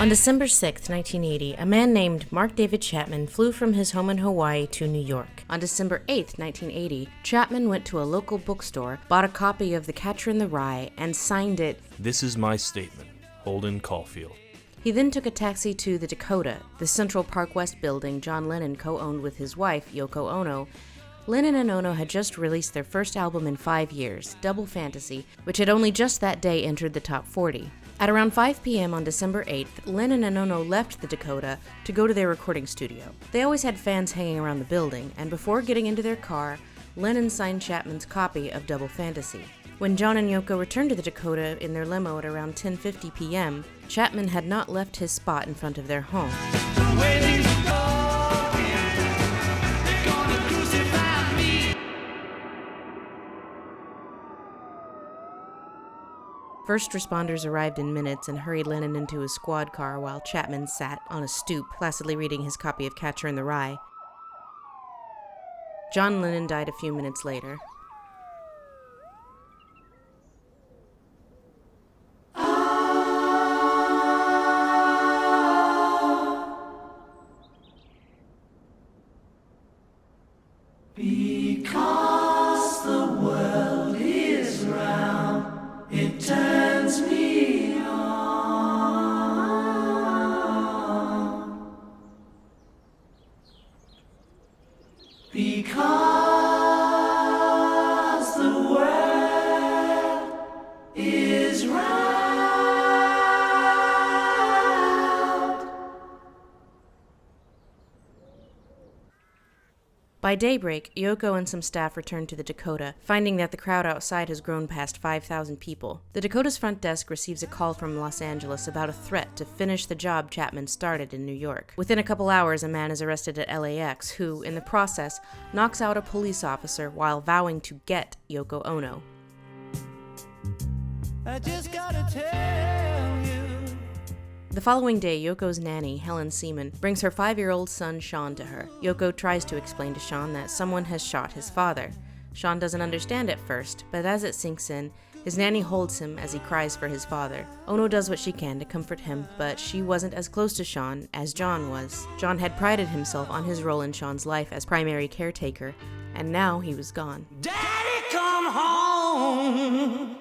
On December 6, 1980, a man named Mark David Chapman flew from his home in Hawaii to New York. On December 8, 1980, Chapman went to a local bookstore, bought a copy of The Catcher in the Rye, and signed it, "This is my statement, Holden Caulfield." He then took a taxi to the Dakota, the Central Park West building John Lennon co-owned with his wife, Yoko Ono. Lennon and Ono had just released their first album in 5 years, Double Fantasy, which had only just that day entered the top 40. At around 5 p.m. on December 8th, Lennon and Ono left the Dakota to go to their recording studio. They always had fans hanging around the building, and before getting into their car, Lennon signed Chapman's copy of Double Fantasy. When John and Yoko returned to the Dakota in their limo at around 10:50 p.m., Chapman had not left his spot in front of their home. First responders arrived in minutes and hurried Lennon into his squad car while Chapman sat on a stoop, placidly reading his copy of Catcher in the Rye. John Lennon died a few minutes later. Because the world is round, it turns me on. Because the world is round. By daybreak, Yoko and some staff returned to the Dakota, finding that the crowd outside has grown past 5,000 people. The Dakota's front desk receives a call from Los Angeles about a threat to finish the job Chapman started in New York. Within a couple hours, a man is arrested at LAX who, in the process, knocks out a police officer while vowing to get Yoko Ono. I just gotta tell you. The following day, Yoko's nanny, Helen Seaman, brings her 5-year-old son, Sean, to her. Yoko tries to explain to Sean that someone has shot his father. Sean doesn't understand at first, but as it sinks in, his nanny holds him as he cries for his father. Ono does what she can to comfort him, but she wasn't as close to Sean as John was. John had prided himself on his role in Sean's life as primary caretaker, and now he was gone. Daddy, come home.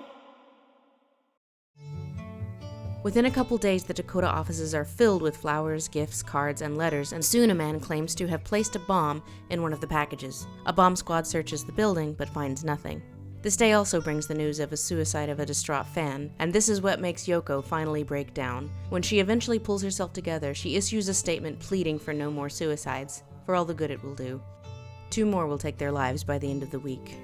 Within a couple days, the Dakota offices are filled with flowers, gifts, cards, and letters, and soon a man claims to have placed a bomb in one of the packages. A bomb squad searches the building, but finds nothing. This day also brings the news of a suicide of a distraught fan, and this is what makes Yoko finally break down. When she eventually pulls herself together, she issues a statement pleading for no more suicides, for all the good it will do. 2 more will take their lives by the end of the week.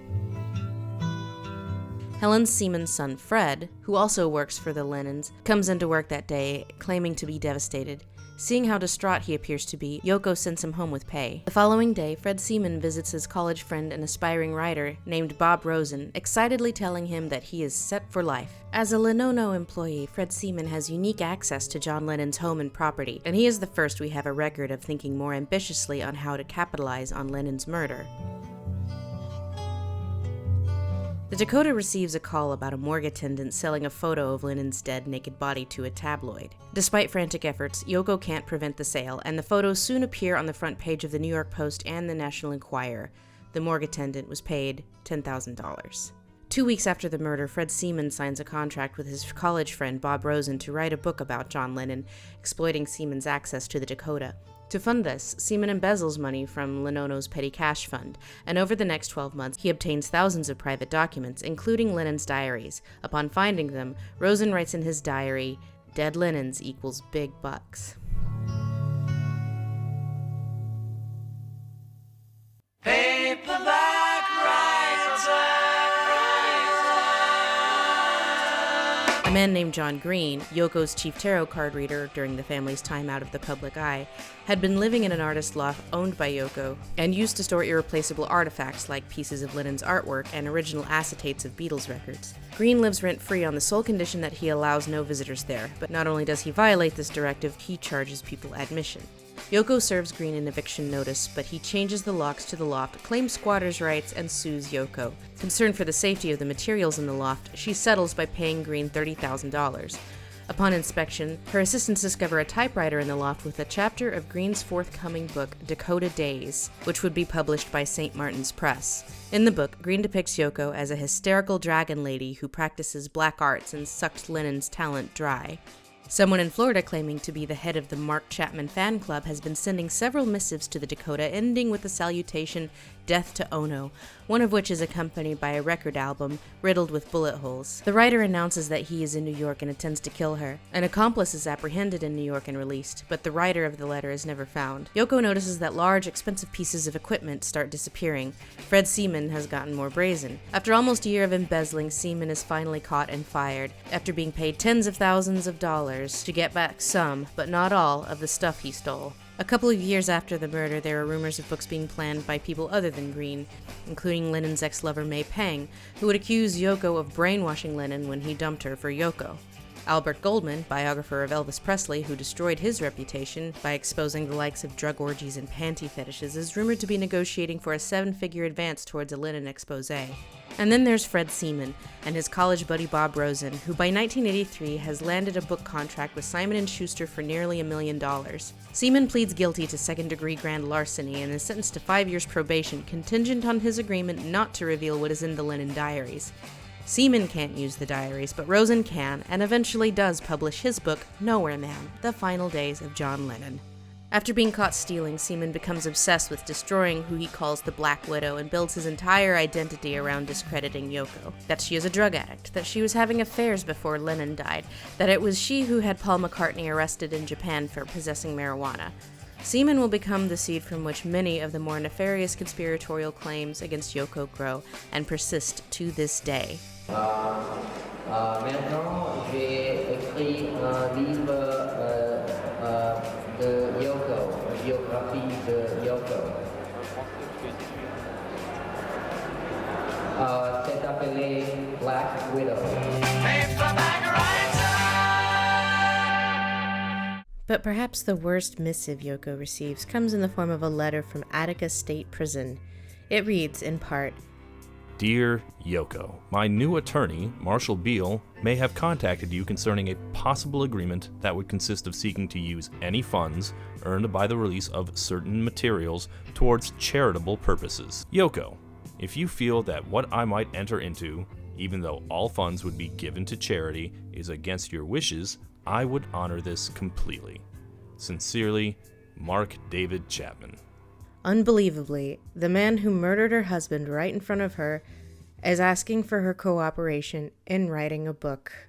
Helen Seaman's son, Fred, who also works for the Lennons, comes into work that day, claiming to be devastated. Seeing how distraught he appears to be, Yoko sends him home with pay. The following day, Fred Seaman visits his college friend and aspiring writer named Bob Rosen, excitedly telling him that he is set for life. As a Lenono employee, Fred Seaman has unique access to John Lennon's home and property, and he is the first we have a record of thinking more ambitiously on how to capitalize on Lennon's murder. The Dakota receives a call about a morgue attendant selling a photo of Lennon's dead, naked body to a tabloid. Despite frantic efforts, Yoko can't prevent the sale, and the photos soon appear on the front page of the New York Post and the National Enquirer. The morgue attendant was paid $10,000. 2 weeks after the murder, Fred Seaman signs a contract with his college friend Bob Rosen to write a book about John Lennon, exploiting Seaman's access to the Dakota. To fund this, Seaman embezzles money from Lenono's petty cash fund, and over the next 12 months, he obtains thousands of private documents, including Lennon's diaries. Upon finding them, Rosen writes in his diary, "Dead Lennons equals big bucks." Paperback writer. A man named John Green, Yoko's chief tarot card reader during the family's time out of the public eye, had been living in an artist loft owned by Yoko and used to store irreplaceable artifacts like pieces of Lennon's artwork and original acetates of Beatles records. Green lives rent-free on the sole condition that he allows no visitors there, but not only does he violate this directive, he charges people admission. Yoko serves Green an eviction notice, but he changes the locks to the loft, claims squatters' rights, and sues Yoko. Concerned for the safety of the materials in the loft, she settles by paying Green $30,000. Upon inspection, her assistants discover a typewriter in the loft with a chapter of Green's forthcoming book, Dakota Days, which would be published by St. Martin's Press. In the book, Green depicts Yoko as a hysterical dragon lady who practices black arts and sucked Lennon's talent dry. Someone in Florida claiming to be the head of the Mark Chapman fan club has been sending several missives to the Dakota, ending with the salutation, "Death to Ono," one of which is accompanied by a record album riddled with bullet holes. The writer announces that he is in New York and intends to kill her. An accomplice is apprehended in New York and released, but the writer of the letter is never found. Yoko notices that large, expensive pieces of equipment start disappearing. Fred Seaman has gotten more brazen. After almost a year of embezzling, Seaman is finally caught and fired, after being paid tens of thousands of dollars to get back some, but not all, of the stuff he stole. A couple of years after the murder, there are rumors of books being planned by people other than Green, including Lennon's ex-lover May Pang, who would accuse Yoko of brainwashing Lennon when he dumped her for Yoko. Albert Goldman, biographer of Elvis Presley, who destroyed his reputation by exposing the likes of drug orgies and panty fetishes, is rumored to be negotiating for a 7-figure advance towards a Lennon expose. And then there's Fred Seaman and his college buddy Bob Rosen, who by 1983 has landed a book contract with Simon & Schuster for nearly $1 million. Seaman pleads guilty to second-degree grand larceny and is sentenced to 5 years probation, contingent on his agreement not to reveal what is in the Lennon diaries. Seaman can't use the diaries, but Rosen can, and eventually does publish his book, Nowhere Man: The Final Days of John Lennon. After being caught stealing, Seaman becomes obsessed with destroying who he calls the Black Widow and builds his entire identity around discrediting Yoko. That she is a drug addict, that she was having affairs before Lennon died, that it was she who had Paul McCartney arrested in Japan for possessing marijuana. Seaman will become the seed from which many of the more nefarious conspiratorial claims against Yoko grow and persist to this day. Maintenant, j'ai écrit un livre de Yoko, une biographie de Yoko. C'est appelé Black Widow. But perhaps the worst missive Yoko receives comes in the form of a letter from Attica State Prison. It reads, in part, Dear Yoko, my new attorney, Marshall Beale, may have contacted you concerning a possible agreement that would consist of seeking to use any funds earned by the release of certain materials towards charitable purposes. Yoko, if you feel that what I might enter into, even though all funds would be given to charity, is against your wishes, I would honor this completely. Sincerely, Mark David Chapman. Unbelievably, the man who murdered her husband right in front of her is asking for her cooperation in writing a book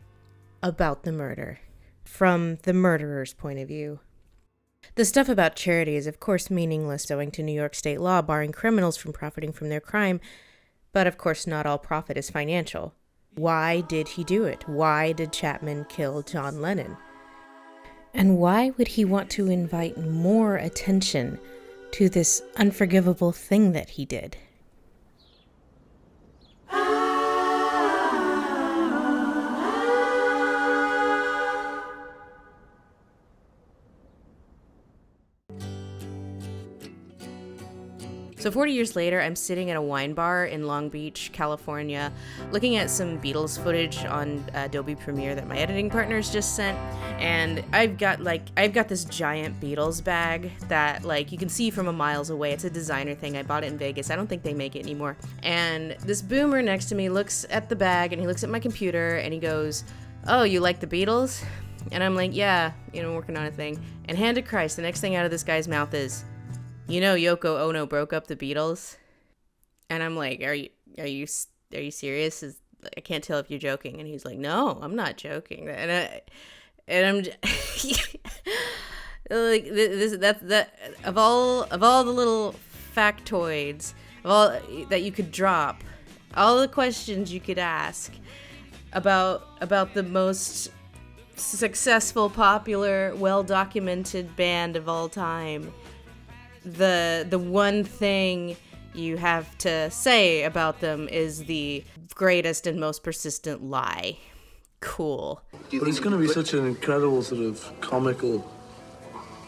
about the murder, from the murderer's point of view. The stuff about charity is of course meaningless owing to New York state law barring criminals from profiting from their crime, but of course not all profit is financial. Why did he do it? Why did Chapman kill John Lennon? And why would he want to invite more attention to this unforgivable thing that he did? So 40 years later, I'm sitting at a wine bar in Long Beach, California, looking at some Beatles footage on Adobe Premiere that my editing partners just sent, and I've got this giant Beatles bag that you can see from a miles away. It's a designer thing. I bought it in Vegas. I don't think they make it anymore. And this boomer next to me looks at the bag and he looks at my computer and he goes, "Oh, you like the Beatles?" And I'm like, "Yeah, working on a thing." And hand to Christ, the next thing out of this guy's mouth is, Yoko Ono broke up the Beatles? And I'm like, are you serious? I can't tell if you're joking. And he's like, "No, I'm not joking." And I'm like, that of all the little factoids of all that you could drop, all the questions you could ask about the most successful, popular, well-documented band of all time, the one thing you have to say about them is the greatest and most persistent lie. Cool. But it's going to be such an incredible sort of comical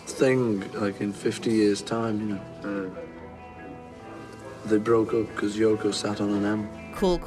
thing, in 50 years' time, They broke up because Yoko sat on an M. Cool.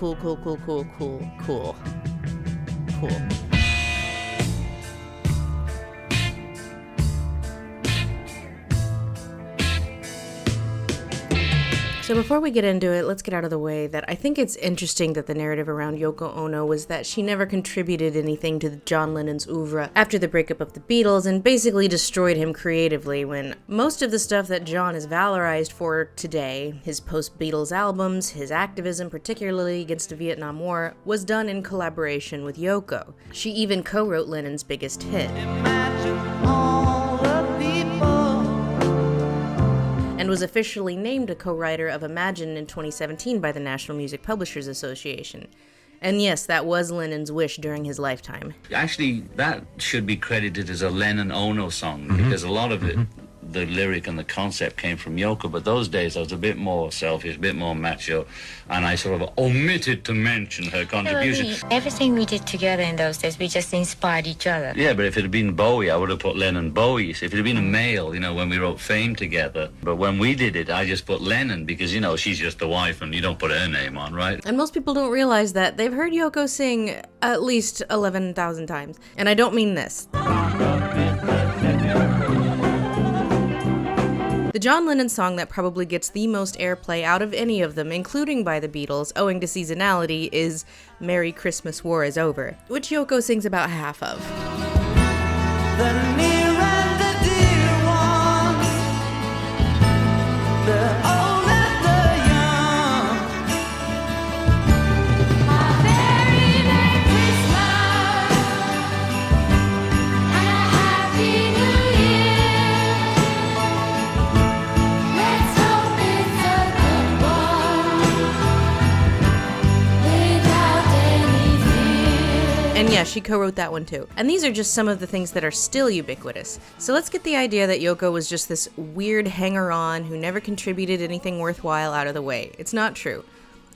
So before we get into it, let's get out of the way that I think it's interesting that the narrative around Yoko Ono was that she never contributed anything to John Lennon's oeuvre after the breakup of the Beatles and basically destroyed him creatively, when most of the stuff that John is valorized for today, his post-Beatles albums, his activism particularly against the Vietnam War, was done in collaboration with Yoko. She even co-wrote Lennon's biggest hit. Imagine all the people. And was officially named a co-writer of Imagine in 2017 by the National Music Publishers Association. And yes, that was Lennon's wish during his lifetime. Actually, that should be credited as a Lennon-Ono song, because a lot of it, the lyric and the concept came from Yoko, but those days I was a bit more selfish, a bit more macho, and I sort of omitted to mention her contribution. Everything we did together in those days, we just inspired each other. Yeah, but if it had been Bowie, I would have put Lennon Bowie. If it had been a male, you know, when we wrote Fame together. But when we did it, I just put Lennon, because, you know, she's just the wife and you don't put her name on, right? And most people don't realize that they've heard Yoko sing at least 11,000 times. And I don't mean this. The John Lennon song that probably gets the most airplay out of any of them, including by the Beatles, owing to seasonality, is Merry Christmas, War is Over, which Yoko sings about half of. The near and the dear ones, the old and the young. A very Merry Christmas and a Happy New Year. Let's hope it's a good one without any fear. And yeah, she co-wrote that one too. And these are just some of the things that are still ubiquitous. So let's get the idea that Yoko was just this weird hanger-on who never contributed anything worthwhile out of the way. It's not true.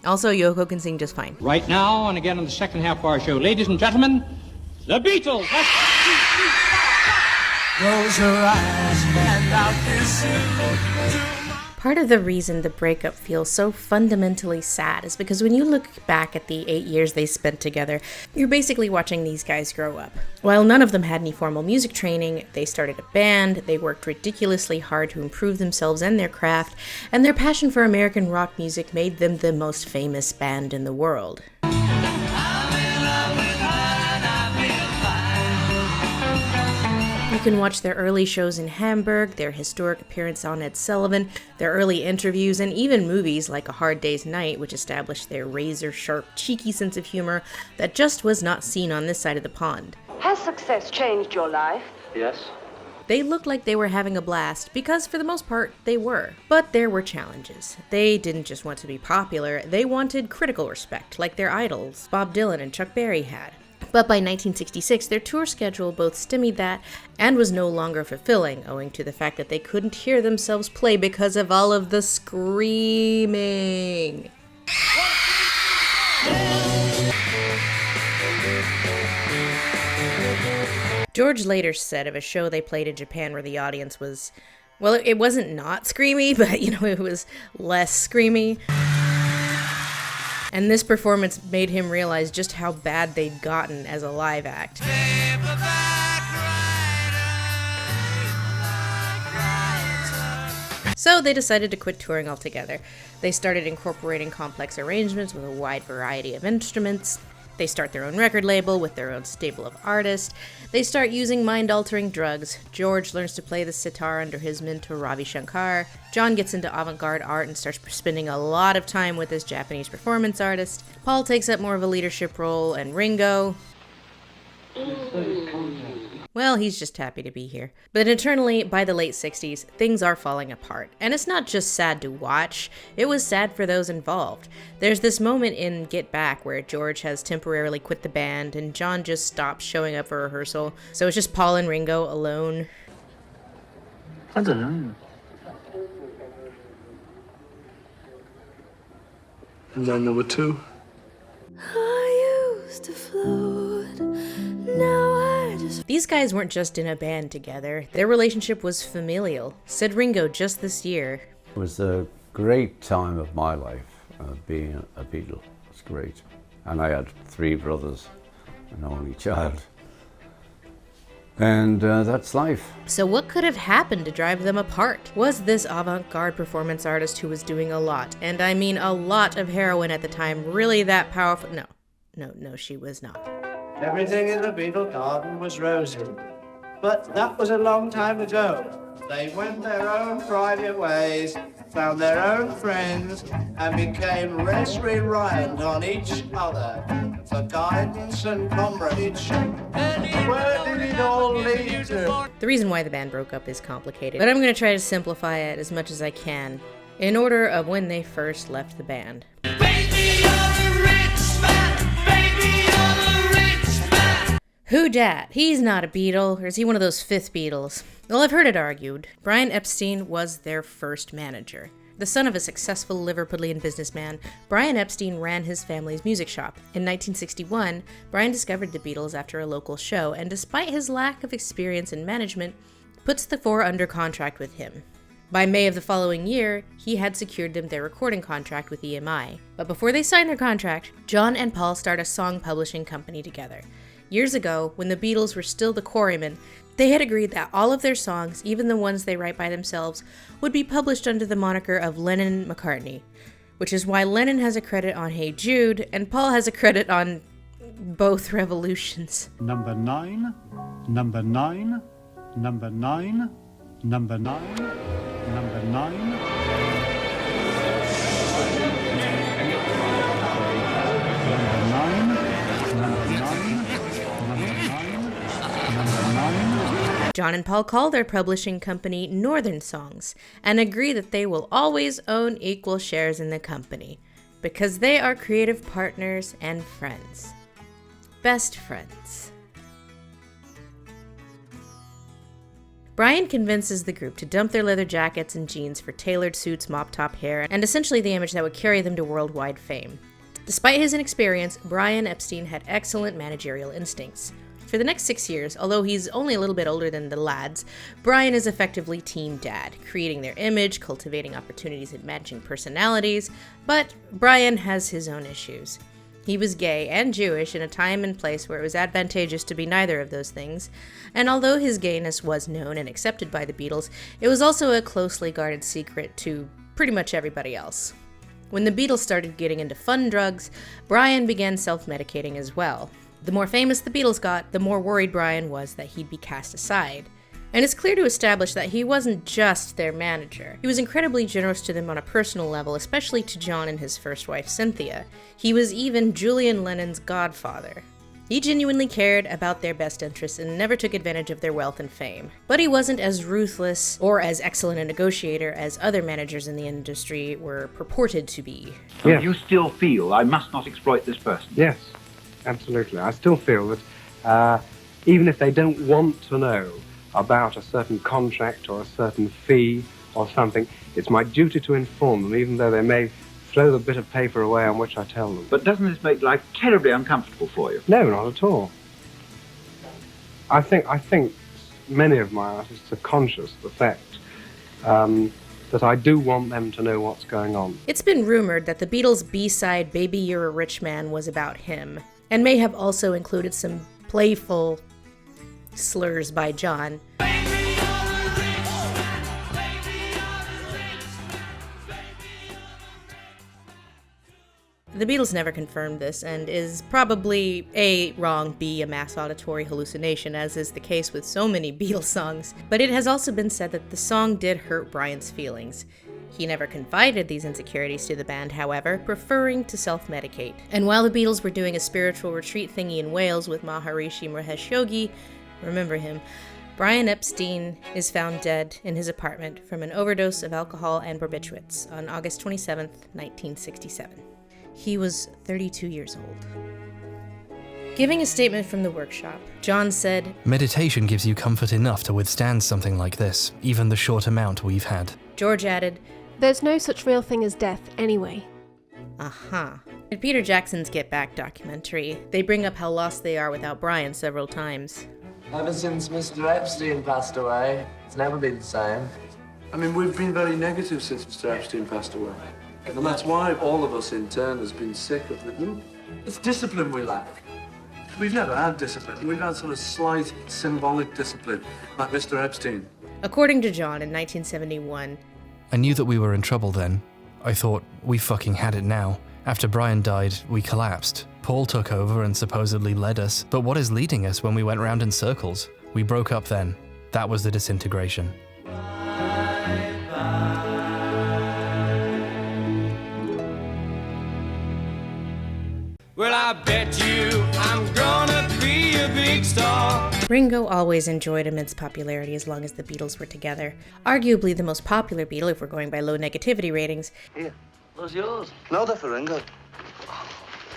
Also, Yoko can sing just fine. Right now, and again in the second half of our show, ladies and gentlemen, the Beatles. Close your eyes and I'll kiss you. Part of the reason the breakup feels so fundamentally sad is because when you look back at the 8 years they spent together, you're basically watching these guys grow up. While none of them had any formal music training, they started a band, they worked ridiculously hard to improve themselves and their craft, and their passion for American rock music made them the most famous band in the world. You can watch their early shows in Hamburg, their historic appearance on Ed Sullivan, their early interviews, and even movies like A Hard Day's Night, which established their razor-sharp, cheeky sense of humor that just was not seen on this side of the pond. Has success changed your life? Yes. They looked like they were having a blast, because for the most part, they were. But there were challenges. They didn't just want to be popular, they wanted critical respect, like their idols, Bob Dylan and Chuck Berry had. But by 1966, their tour schedule both stymied that and was no longer fulfilling, owing to the fact that they couldn't hear themselves play because of all of the screaming. George later said of a show they played in Japan where the audience was, well, it wasn't not screamy, but, you know, it was less screamy. And this performance made him realize just how bad they'd gotten as a live act. So they decided to quit touring altogether. They started incorporating complex arrangements with a wide variety of instruments. They start their own record label with their own stable of artists. They start using mind-altering drugs. George learns to play the sitar under his mentor Ravi Shankar. John gets into avant-garde art and starts spending a lot of time with his Japanese performance artist. Paul takes up more of a leadership role, and Ringo, well, he's just happy to be here. But internally, by the late 60s, things are falling apart. And it's not just sad to watch, it was sad for those involved. There's this moment in Get Back where George has temporarily quit the band and John just stops showing up for rehearsal. So it's just Paul and Ringo alone. I don't know. And then there were two. I used to float, now I just... These guys weren't just in a band together. Their relationship was familial, said Ringo just this year. It was a great time of my life, being a Beatle. It was great. And I had 3 brothers, an only child. And that's life. So what could have happened to drive them apart? Was this avant-garde performance artist who was doing a lot, and I mean a lot of heroin at the time, really that powerful? No, she was not. Everything in the Beatle garden was rosy. But that was a long time ago. They went their own private ways, found their own friends, and became less reliant on each other for guidance and comradeship. Where did it all lead to? The reason why the band broke up is complicated, but I'm going to try to simplify it as much as I can in order of when they first left the band. Who dat? He's not a Beatle, or is he one of those fifth Beatles? Well, I've heard it argued. Brian Epstein was their first manager. The son of a successful Liverpudlian businessman, Brian Epstein ran his family's music shop. In 1961, Brian discovered the Beatles after a local show, and despite his lack of experience in management, puts the four under contract with him. By May of the following year, he had secured them their recording contract with EMI. But before they signed their contract, John and Paul start a song publishing company together. Years ago, when the Beatles were still the Quarrymen, they had agreed that all of their songs, even the ones they write by themselves, would be published under the moniker of Lennon-McCartney, which is why Lennon has a credit on Hey Jude, and Paul has a credit on both revolutions. Number 9, number 9, number 9, number 9, number 9. John and Paul call their publishing company Northern Songs and agree that they will always own equal shares in the company because they are creative partners and friends. Best friends. Brian convinces the group to dump their leather jackets and jeans for tailored suits, mop-top hair, and essentially the image that would carry them to worldwide fame. Despite his inexperience, Brian Epstein had excellent managerial instincts. For the next 6 years, although he's only a little bit older than the lads, Brian is effectively team dad, creating their image, cultivating opportunities and matching personalities, but Brian has his own issues. He was gay and Jewish in a time and place where it was advantageous to be neither of those things, and although his gayness was known and accepted by the Beatles, it was also a closely guarded secret to pretty much everybody else. When the Beatles started getting into fun drugs, Brian began self-medicating as well. The more famous the Beatles got, the more worried Brian was that he'd be cast aside. And it's clear to establish that he wasn't just their manager. He was incredibly generous to them on a personal level, especially to John and his first wife, Cynthia. He was even Julian Lennon's godfather. He genuinely cared about their best interests and never took advantage of their wealth and fame. But he wasn't as ruthless or as excellent a negotiator as other managers in the industry were purported to be. Yes. You still feel I must not exploit this person? Yes. Absolutely. I still feel that even if they don't want to know about a certain contract or a certain fee or something, it's my duty to inform them, even though they may throw the bit of paper away on which I tell them. But doesn't this make life terribly uncomfortable for you? No, not at all. I think many of my artists are conscious of the fact that I do want them to know what's going on. It's been rumored that the Beatles' B-side Baby You're a Rich Man was about him, and may have also included some playful slurs by John. The Beatles never confirmed this, and is probably A, wrong, B, a mass auditory hallucination, as is the case with so many Beatles songs, but it has also been said that the song did hurt Brian's feelings. He never confided these insecurities to the band, however, preferring to self-medicate. And while the Beatles were doing a spiritual retreat thingy in Wales with Maharishi Mahesh Yogi, remember him, Brian Epstein is found dead in his apartment from an overdose of alcohol and barbiturates on August 27, 1967. He was 32 years old. Giving a statement from the workshop, John said, "Meditation gives you comfort enough to withstand something like this, even the short amount we've had." George added, "There's no such real thing as death, anyway." In Peter Jackson's Get Back documentary, they bring up how lost they are without Brian several times. Ever since Mr. Epstein passed away, it's never been the same. I mean, we've been very negative since Mr. Epstein passed away. And that's why all of us in turn has been sick of the group. It's discipline we lack. We've never had discipline. We've had sort of slight symbolic discipline, like Mr. Epstein. According to John, in 1971, I knew that we were in trouble then. I thought, we fucking had it now. After Brian died, we collapsed. Paul took over and supposedly led us, but what is leading us when we went round in circles? We broke up then. That was the disintegration. Well, I bet you I'm gonna be a big star. Ringo always enjoyed immense popularity as long as the Beatles were together. Arguably the most popular Beatle if we're going by low negativity ratings. Here, those yours. No, they're for Ringo.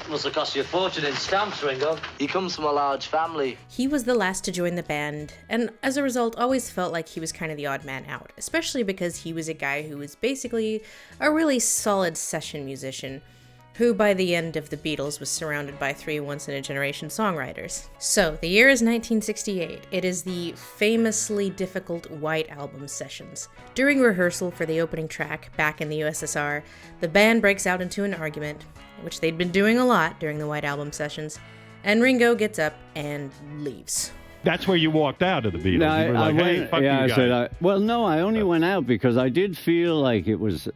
Must have cost you a fortune in stamps, Ringo. He comes from a large family. He was the last to join the band, and as a result always felt like he was kind of the odd man out, especially because he was a guy who was basically a really solid session musician, who by the end of the Beatles was surrounded by 3 once-in-a-generation songwriters. So, the year is 1968. It is the famously difficult White Album sessions. During rehearsal for the opening track, Back in the USSR, the band breaks out into an argument, which they'd been doing a lot during the White Album sessions, and Ringo gets up and leaves. That's where you walked out of the Beatles. No, you were like, hey, fuck you guys. I only went out because I did feel like it was,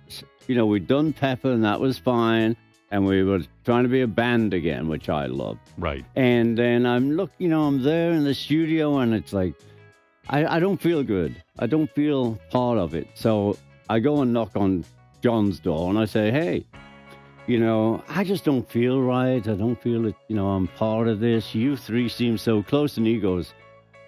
we'd done Pepper and that was fine. And we were trying to be a band again, which I loved. Right. And then I'm there in the studio, and it's like, I don't feel good. I don't feel part of it. So I go and knock on John's door, and I say, hey, I just don't feel right. I don't feel it, I'm part of this. You three seem so close. And he goes,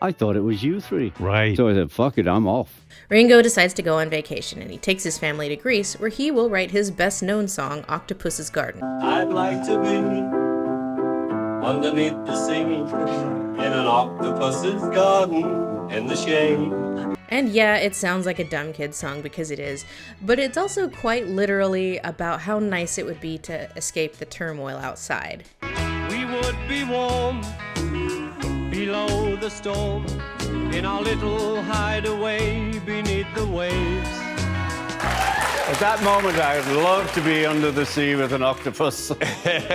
I thought it was you three. Right. So I said, fuck it, I'm off. Ringo decides to go on vacation, and he takes his family to Greece, where he will write his best-known song, Octopus's Garden. I'd like to be underneath the sea in an octopus's garden in the shade. And yeah, it sounds like a dumb kid song because it is, but it's also quite literally about how nice it would be to escape the turmoil outside. We would be warm below the storm in our little hideaway beneath the waves. At that moment, I'd love to be under the sea with an octopus.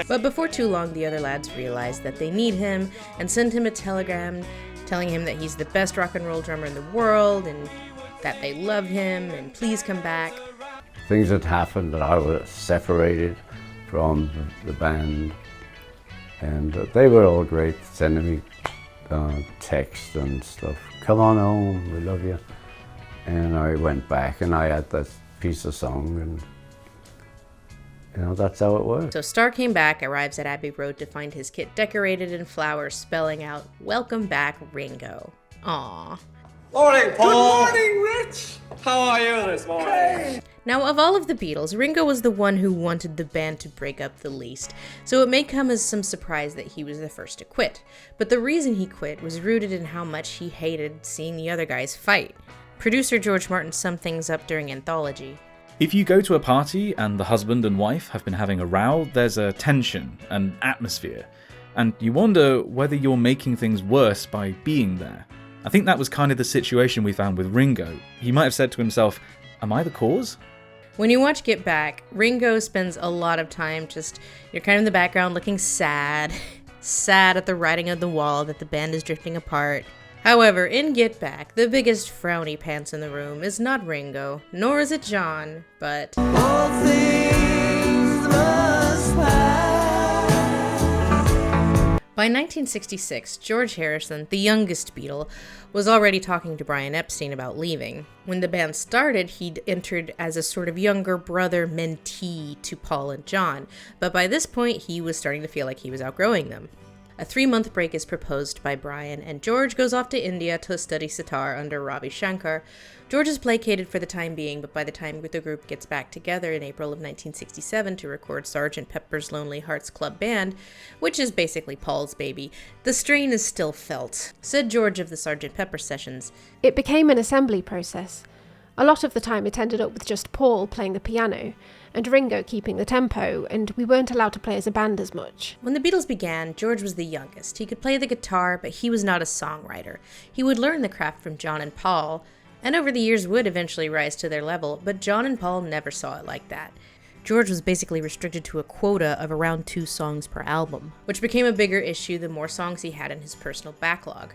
But before too long, the other lads realize that they need him and send him a telegram telling him that he's the best rock and roll drummer in the world and that they love him and please come back. Things had happened that I was separated from the band, and they were all great, sending me text and stuff. Come on home, we love you. And I went back and I had that piece of song, and that's how it worked. So Starr came back, arrives at Abbey Road to find his kit decorated in flowers spelling out, "Welcome back, Ringo." Aww. Morning, Paul. Good morning, Rich. How are you this morning? Now, of all of the Beatles, Ringo was the one who wanted the band to break up the least, so it may come as some surprise that he was the first to quit. But the reason he quit was rooted in how much he hated seeing the other guys fight. Producer George Martin summed things up during Anthology. If you go to a party and the husband and wife have been having a row, there's a tension, an atmosphere, and you wonder whether you're making things worse by being there. I think that was kind of the situation we found with Ringo. He might have said to himself, am I the cause? When you watch Get Back, Ringo spends a lot of time just, you're kind of in the background looking sad at the writing on the wall that the band is drifting apart. However, in Get Back, the biggest frowny pants in the room is not Ringo, nor is it John, but All things must pass. By 1966, George Harrison, the youngest Beatle, was already talking to Brian Epstein about leaving. When the band started, he'd entered as a sort of younger brother mentee to Paul and John, but by this point he was starting to feel like he was outgrowing them. A 3-month break is proposed by Brian, and George goes off to India to study sitar under Ravi Shankar. George is placated for the time being, but by the time the group gets back together in April of 1967 to record Sgt. Pepper's Lonely Hearts Club Band, which is basically Paul's baby, the strain is still felt, said George of the Sgt. Pepper sessions. It became an assembly process. A lot of the time it ended up with just Paul playing the piano, and Ringo keeping the tempo, and we weren't allowed to play as a band as much. When the Beatles began, George was the youngest. He could play the guitar, but he was not a songwriter. He would learn the craft from John and Paul, and over the years would eventually rise to their level, but John and Paul never saw it like that. George was basically restricted to a quota of around 2 songs per album, which became a bigger issue the more songs he had in his personal backlog.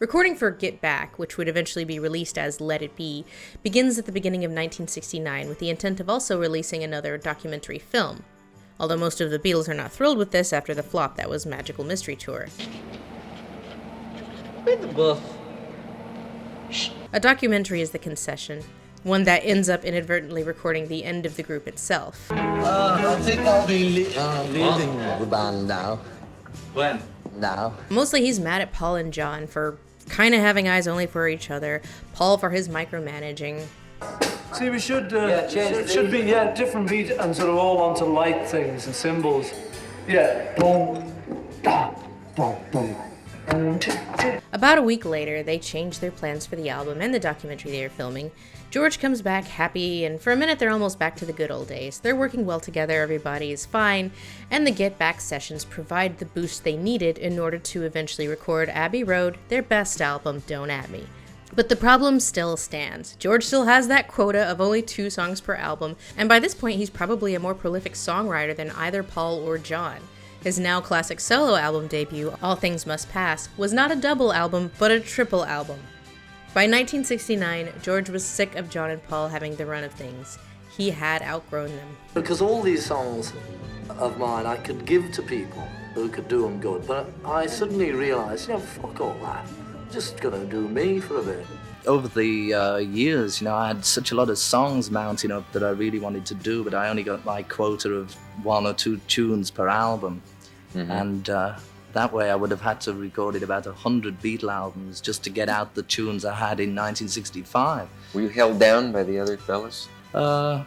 Recording for Get Back, which would eventually be released as Let It Be, begins at the beginning of 1969 with the intent of also releasing another documentary film, although most of the Beatles are not thrilled with this after the flop that was Magical Mystery Tour. Read the book. A documentary is the concession, one that ends up inadvertently recording the end of the group itself. I think I'll be leaving the band now. When? Now. Mostly he's mad at Paul and John for kind of having eyes only for each other, Paul for his micromanaging. See, we should be different beat and sort of all onto light things and symbols. Yeah. Boom, da, boom, boom. About a week later, they changed their plans for the album and the documentary they were filming. George comes back happy, and for a minute they're almost back to the good old days. They're working well together, everybody is fine, and the Get Back sessions provide the boost they needed in order to eventually record Abbey Road, their best album, Don't At Me. But the problem still stands. George still has that quota of only 2 songs per album, and by this point he's probably a more prolific songwriter than either Paul or John. His now classic solo album debut, All Things Must Pass, was not a double album, but a triple album. By 1969, George was sick of John and Paul having the run of things. He had outgrown them. Because all these songs of mine I could give to people who could do them good, but I suddenly realised, fuck all that. I'm just gonna do me for a bit. Over the years, I had such a lot of songs mounting up that I really wanted to do, but I only got my quota of 1 or 2 tunes per album. Mm-hmm. And that way I would have had to have recorded about 100 Beatle albums just to get out the tunes I had in 1965. Were you held down by the other fellas? Well,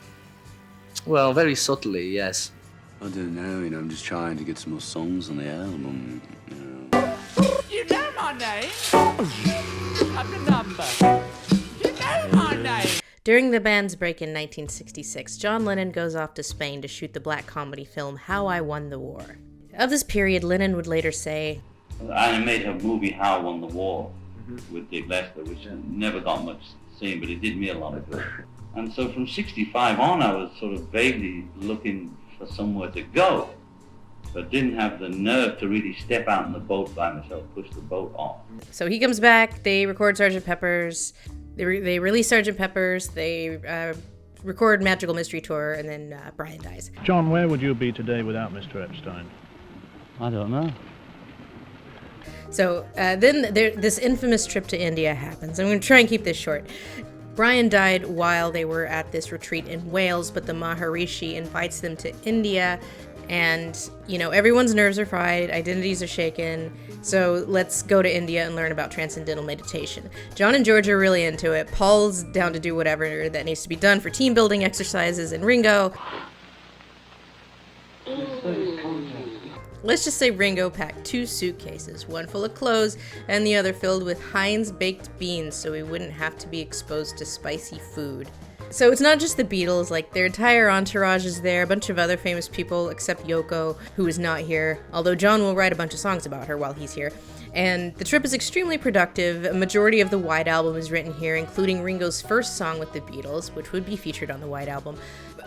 very subtly, yes. I don't know, I'm just trying to get some more songs on the album. You know my name? I'm the number. You know my name? During the band's break in 1966, John Lennon goes off to Spain to shoot the black comedy film How I Won the War. Of this period, Lennon would later say, I made a movie, How I Won the War, with Dick Lester, which never got much seen, but it did me a lot of good. And so from 65 on, I was sort of vaguely looking for somewhere to go, but didn't have the nerve to really step out in the boat by myself, push the boat off. So he comes back, they record Sgt. Pepper's, they release Sgt. Pepper's, they record Magical Mystery Tour, and then Brian dies. John, where would you be today without Mr. Epstein? I don't know. So then this infamous trip to India happens. I'm going to try and keep this short. Brian died while they were at this retreat in Wales, but the Maharishi invites them to India, and, everyone's nerves are fried, identities are shaken, so let's go to India and learn about transcendental meditation. John and George are really into it. Paul's down to do whatever that needs to be done for team building exercises, and Ringo... Let's just say Ringo packed 2 suitcases, one full of clothes and the other filled with Heinz baked beans so he wouldn't have to be exposed to spicy food. So it's not just the Beatles, their entire entourage is there, a bunch of other famous people except Yoko, who is not here, although John will write a bunch of songs about her while he's here. And the trip is extremely productive. A majority of the White Album is written here, including Ringo's first song with the Beatles, which would be featured on the White Album.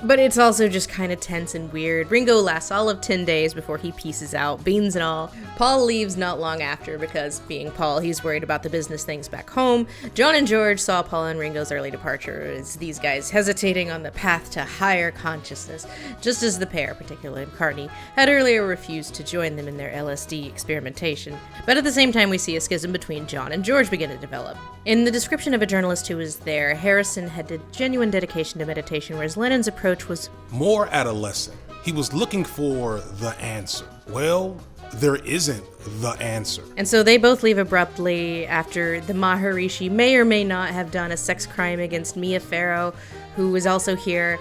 But it's also just kind of tense and weird. Ringo lasts all of 10 days before he pieces out, beans and all. Paul leaves not long after because, being Paul, he's worried about the business things back home. John and George saw Paul and Ringo's early departure as these guys hesitating on the path to higher consciousness, just as the pair, particularly McCartney, had earlier refused to join them in their LSD experimentation. But at the same time, we see a schism between John and George begin to develop. In the description of a journalist who was there, Harrison had a genuine dedication to meditation, whereas Lennon's approach was more adolescent. He was looking for the answer. Well, there isn't the answer. And so they both leave abruptly after the Maharishi may or may not have done a sex crime against Mia Farrow, who was also here.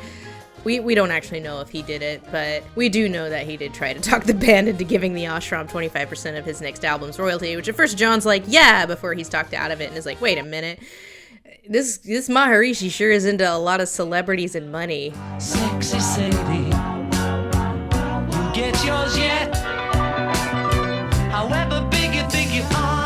We don't actually know if he did it, but we do know that he did try to talk the band into giving the ashram 25% of his next album's royalty, which at first John's like, yeah, before he's talked out of it and is like, wait a minute. This Maharishi sure is into a lot of celebrities and money. Sexy Sadie, you get yours yet? However big you think you are.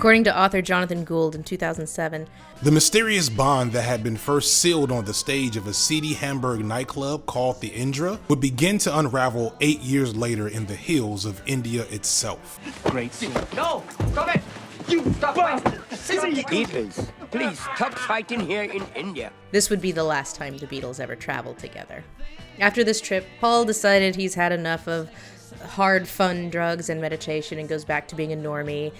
According to author Jonathan Gould in 2007, the mysterious bond that had been first sealed on the stage of a seedy Hamburg nightclub called the Indra would begin to unravel 8 years later in the hills of India itself. Great scene. No! Stop it! You stop fighting! Beatles, please stop fighting here in India. This would be the last time the Beatles ever traveled together. After this trip, Paul decided he's had enough of hard, fun drugs and meditation and goes back to being a normie.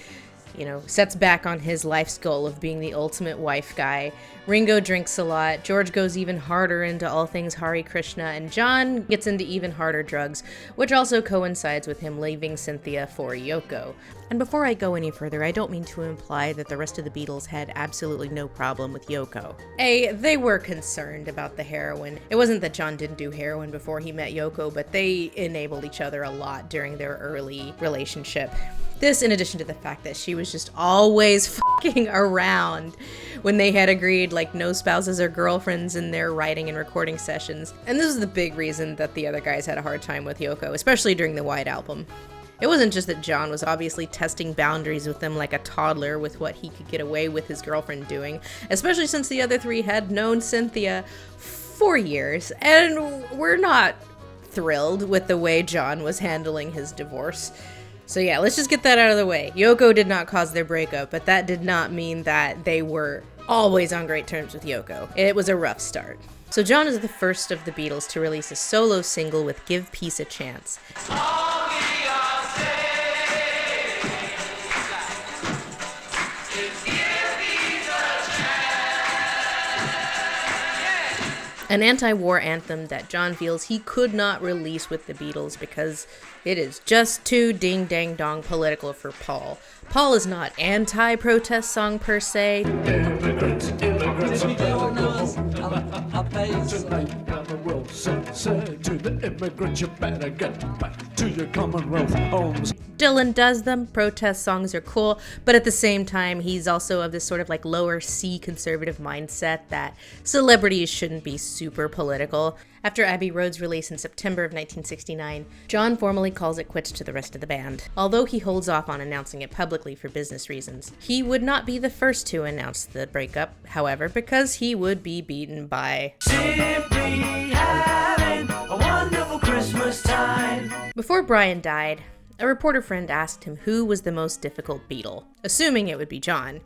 Sets back on his life's goal of being the ultimate wife guy. Ringo drinks a lot, George goes even harder into all things Hare Krishna, and John gets into even harder drugs, which also coincides with him leaving Cynthia for Yoko. And before I go any further, I don't mean to imply that the rest of the Beatles had absolutely no problem with Yoko. They were concerned about the heroin. It wasn't that John didn't do heroin before he met Yoko, but they enabled each other a lot during their early relationship. This, in addition to the fact that she was just always fucking around when they had agreed, no spouses or girlfriends in their writing and recording sessions. And this is the big reason that the other guys had a hard time with Yoko, especially during the White Album. It wasn't just that John was obviously testing boundaries with them like a toddler with what he could get away with his girlfriend doing, especially since the other three had known Cynthia for years, and were not thrilled with the way John was handling his divorce. So yeah, let's just get that out of the way. Yoko did not cause their breakup, but that did not mean that they were always on great terms with Yoko. It was a rough start. So John is the first of the Beatles to release a solo single with Give Peace a Chance. An anti-war anthem that John feels he could not release with the Beatles because it is just too ding-dang-dong political for Paul. Paul is not anti-protest song per se. Dylan does them. Protest songs are cool, but at the same time, he's also of this sort of lower C conservative mindset that celebrities shouldn't be super political. After Abbey Road's release in September of 1969, John formally calls it quits to the rest of the band. Although he holds off on announcing it publicly for business reasons. He would not be the first to announce the breakup, however, because he would be beaten by Simply Having a Wonderful Christmas Time. Before Brian died, a reporter friend asked him who was the most difficult Beatle, assuming it would be John.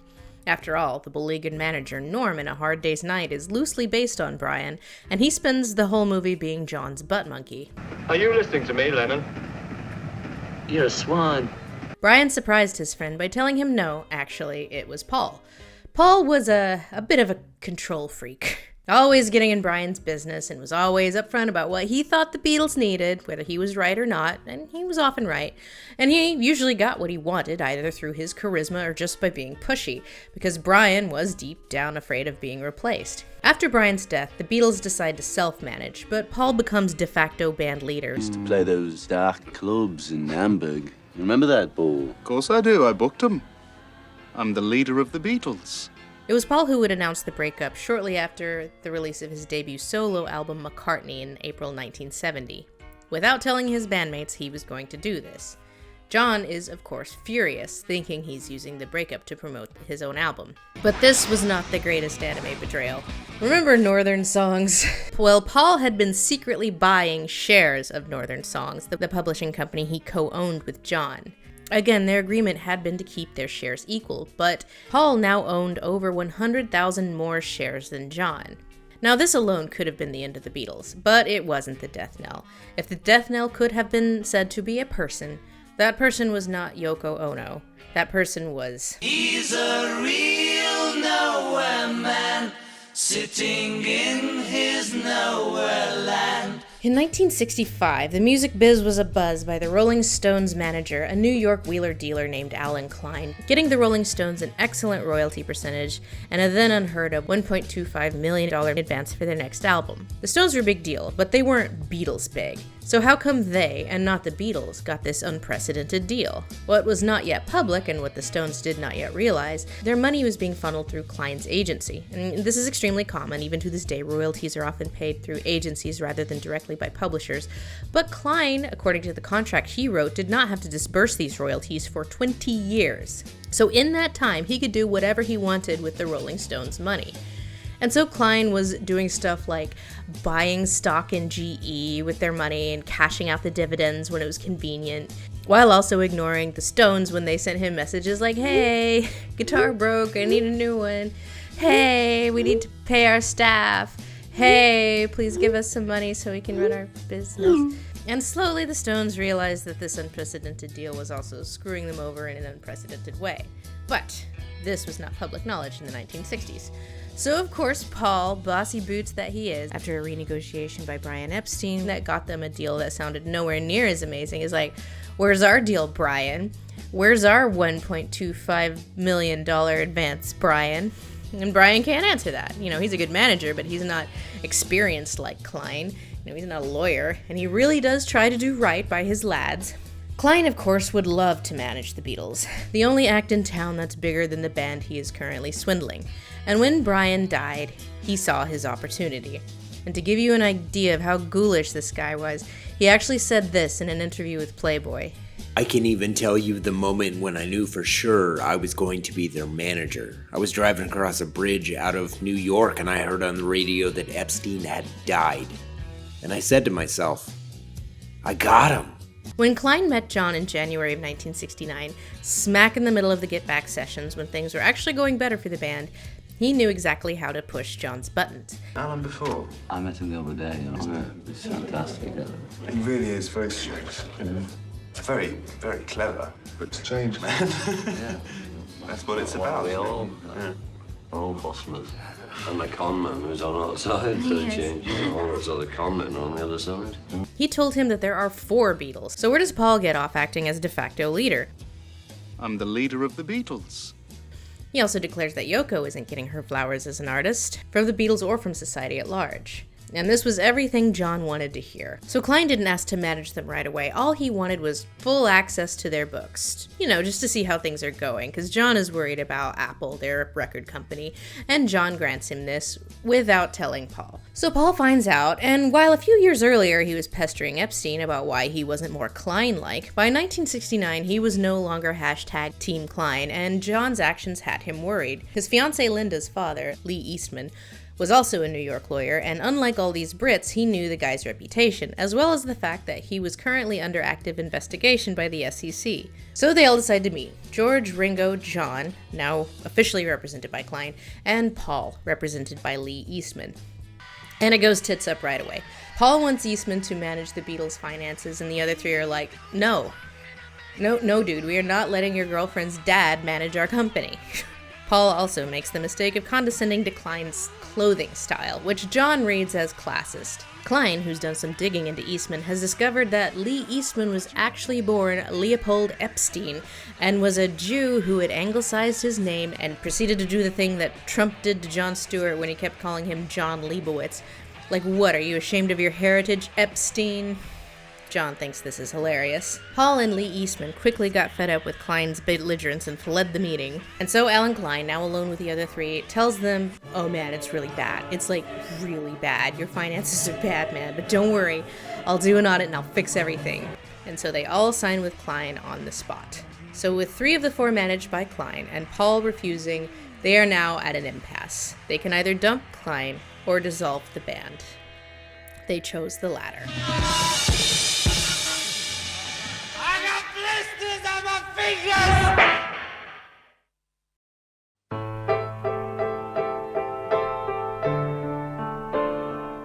After all, the beleaguered manager Norm in A Hard Day's Night is loosely based on Brian, and he spends the whole movie being John's butt monkey. Are you listening to me, Lennon? You're a swan. Brian surprised his friend by telling him no, actually, it was Paul. Paul was a bit of a control freak. Always getting in Brian's business and was always upfront about what he thought the Beatles needed, whether he was right or not, and he was often right. And he usually got what he wanted, either through his charisma or just by being pushy, because Brian was deep down afraid of being replaced. After Brian's death, the Beatles decide to self-manage, but Paul becomes de facto band leader. Used to play those dark clubs in Hamburg. Remember that, Paul? Of course I do. I booked them. I'm the leader of the Beatles. It was Paul who would announce the breakup shortly after the release of his debut solo album McCartney in April 1970. Without telling his bandmates he was going to do this. John is, of course, furious, thinking he's using the breakup to promote his own album. But this was not the greatest anime betrayal. Remember Northern Songs? Well, Paul had been secretly buying shares of Northern Songs, the publishing company he co-owned with John. Again, their agreement had been to keep their shares equal, but Paul now owned over 100,000 more shares than John. Now, this alone could have been the end of the Beatles, but it wasn't the death knell. If the death knell could have been said to be a person, that person was not Yoko Ono. That person was... He's a real nowhere man, sitting in his nowhere land. In 1965, the music biz was abuzz by the Rolling Stones manager, a New York wheeler-dealer named Alan Klein, getting the Rolling Stones an excellent royalty percentage and a then unheard-of $1.25 million advance for their next album. The Stones were a big deal, but they weren't Beatles big. So how come they, and not the Beatles, got this unprecedented deal? What was not yet public, and what the Stones did not yet realize, their money was being funneled through Klein's agency. And this is extremely common. Even to this day, royalties are often paid through agencies rather than directly by publishers. But Klein, according to the contract he wrote, did not have to disburse these royalties for 20 years. So in that time, he could do whatever he wanted with the Rolling Stones' money. And so Klein was doing stuff like buying stock in GE with their money and cashing out the dividends when it was convenient, while also ignoring the Stones when they sent him messages like, hey, guitar broke, I need a new one. Hey, we need to pay our staff. Hey, please give us some money so we can run our business. And slowly the Stones realized that this unprecedented deal was also screwing them over in an unprecedented way. But this was not public knowledge in the 1960s. So of course Paul, bossy boots that he is, after a renegotiation by Brian Epstein that got them a deal that sounded nowhere near as amazing, is like, where's our deal, Brian? Where's our $1.25 million advance, Brian? And Brian can't answer that. You know, he's a good manager, but he's not experienced like Klein. You know, he's not a lawyer, and he really does try to do right by his lads. Klein, of course, would love to manage the Beatles, the only act in town that's bigger than the band he is currently swindling. And when Brian died, he saw his opportunity. And to give you an idea of how ghoulish this guy was, he actually said this in an interview with Playboy. I can even tell you the moment when I knew for sure I was going to be their manager. I was driving across a bridge out of New York and I heard on the radio that Epstein had died. And I said to myself, I got him. When Klein met John in January of 1969, smack in the middle of the Get Back sessions when things were actually going better for the band, he knew exactly how to push John's buttons. Alan before? I met him the other day. He's fantastic. He really is very strict. Very, very clever. But to change, man. Yeah. That's what it's about. We all bosslers. And the con man who's on our side, so he changes. All those other con men on the other side. He told him that there are 4 Beatles. So where does Paul get off acting as de facto leader? I'm the leader of the Beatles. He also declares that Yoko isn't getting her flowers as an artist, from the Beatles or from society at large. And this was everything John wanted to hear. So Klein didn't ask to manage them right away. All he wanted was full access to their books. You know, just to see how things are going, because John is worried about Apple, their record company, and John grants him this without telling Paul. So Paul finds out, and while a few years earlier he was pestering Epstein about why he wasn't more Klein-like, by 1969 he was no longer hashtag Team Klein, and John's actions had him worried. His fiancée Linda's father, Lee Eastman, was also a New York lawyer, and unlike all these Brits, he knew the guy's reputation, as well as the fact that he was currently under active investigation by the SEC. So they all decide to meet. George, Ringo, John, now officially represented by Klein, and Paul, represented by Lee Eastman. And it goes tits up right away. Paul wants Eastman to manage the Beatles' finances, and the other 3 are like, no, dude, we are not letting your girlfriend's dad manage our company. Paul also makes the mistake of condescending to Klein's clothing style, which John reads as classist. Klein, who's done some digging into Eastman, has discovered that Lee Eastman was actually born Leopold Epstein and was a Jew who had anglicized his name and proceeded to do the thing that Trump did to Jon Stewart when he kept calling him John Leibowitz. Like, what, are you ashamed of your heritage, Epstein? John thinks this is hilarious. Paul and Lee Eastman quickly got fed up with Klein's belligerence and fled the meeting. And so Alan Klein, now alone with the other 3, tells them, oh man, it's really bad. It's like really bad. Your finances are bad, man, but don't worry. I'll do an audit and I'll fix everything. And so they all sign with Klein on the spot. So with 3 of the 4 managed by Klein and Paul refusing, they are now at an impasse. They can either dump Klein or dissolve the band. They chose the latter.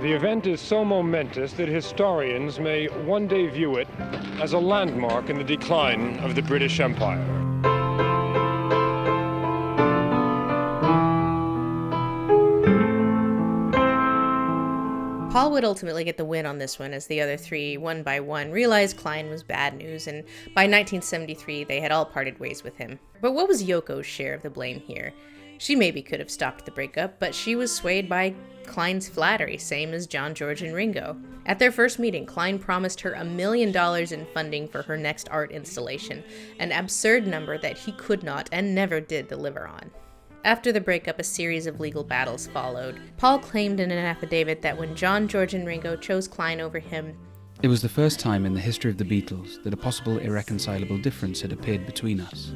The event is so momentous that historians may one day view it as a landmark in the decline of the British Empire. Paul would ultimately get the win on this one as the other 3, one by one, realized Klein was bad news, and by 1973 they had all parted ways with him. But what was Yoko's share of the blame here? She maybe could have stopped the breakup, but she was swayed by Klein's flattery, same as John, George, and Ringo. At their first meeting, Klein promised her $1 million in funding for her next art installation, an absurd number that he could not and never did deliver on. After the breakup, a series of legal battles followed. Paul claimed in an affidavit that when John, George, and Ringo chose Klein over him, it was the first time in the history of the Beatles that a possible irreconcilable difference had appeared between us.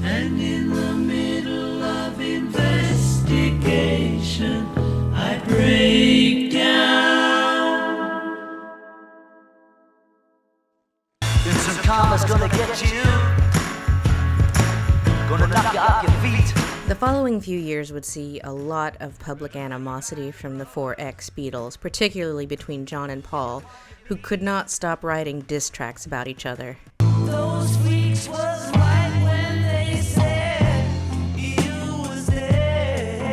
And in the middle of investigation, I break down. Instant karma's gonna get you, gonna knock you off your feet. The following few years would see a lot of public animosity from the four ex-Beatles, particularly between John and Paul, who could not stop writing diss tracks about each other. Those weeks was right when they said you was there.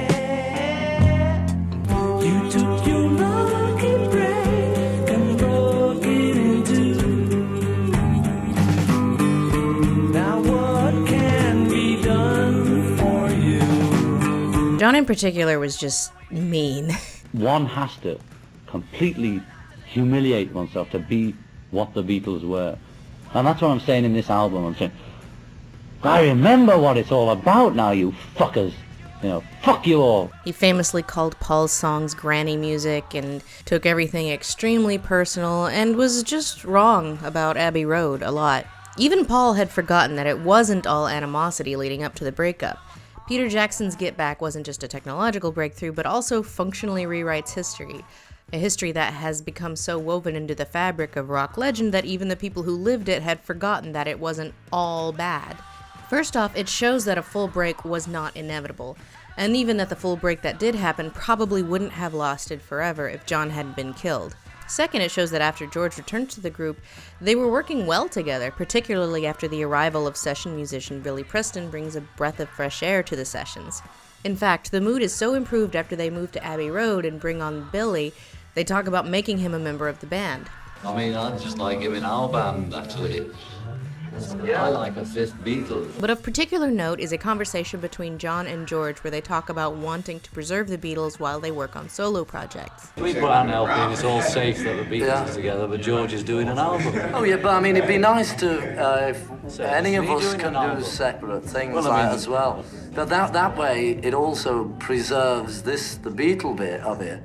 You took your lucky break and broke it in two. Now what can be done for you? John in particular was just mean. One has to completely humiliate oneself to be what the Beatles were. And that's what I'm saying in this album. I'm saying, I remember what it's all about now, you fuckers. You know, fuck you all. He famously called Paul's songs granny music and took everything extremely personal and was just wrong about Abbey Road a lot. Even Paul had forgotten that it wasn't all animosity leading up to the breakup. Peter Jackson's Get Back wasn't just a technological breakthrough, but also functionally rewrites history. A history that has become so woven into the fabric of rock legend that even the people who lived it had forgotten that it wasn't all bad. First off, it shows that a full break was not inevitable, and even that the full break that did happen probably wouldn't have lasted forever if John hadn't been killed. Second, it shows that after George returned to the group, they were working well together, particularly after the arrival of session musician Billy Preston brings a breath of fresh air to the sessions. In fact, the mood is so improved after they move to Abbey Road and bring on Billy, they talk about making him a member of the band. I mean, I just like him in our band, actually. I like a fifth Beatle. But of particular note is a conversation between John and George where they talk about wanting to preserve the Beatles while they work on solo projects. We put out an LP and it's all safe that the Beatles are together, but George is doing an album. Oh yeah, but I mean, it'd be nice to, if any of us can do separate things as well. But that way, it also preserves the Beatle bit of it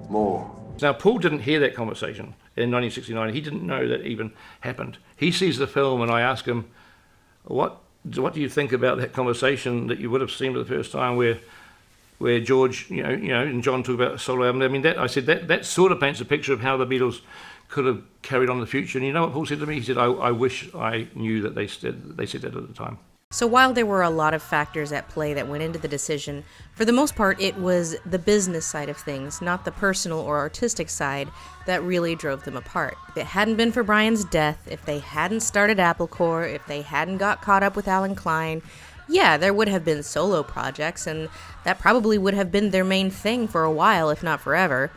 more. Now, Paul didn't hear that conversation in 1969. He didn't know that even happened. He sees the film, and I ask him, what do you think about that conversation that you would have seen for the first time where George, you know, and John talk about a solo album? I mean, that sort of paints a picture of how the Beatles could have carried on the future. And you know what Paul said to me? He said, I wish I knew that they said that at the time. So while there were a lot of factors at play that went into the decision, for the most part it was the business side of things, not the personal or artistic side, that really drove them apart. If it hadn't been for Brian's death, if they hadn't started Apple Corps, if they hadn't got caught up with Alan Klein, yeah, there would have been solo projects, and that probably would have been their main thing for a while, if not forever.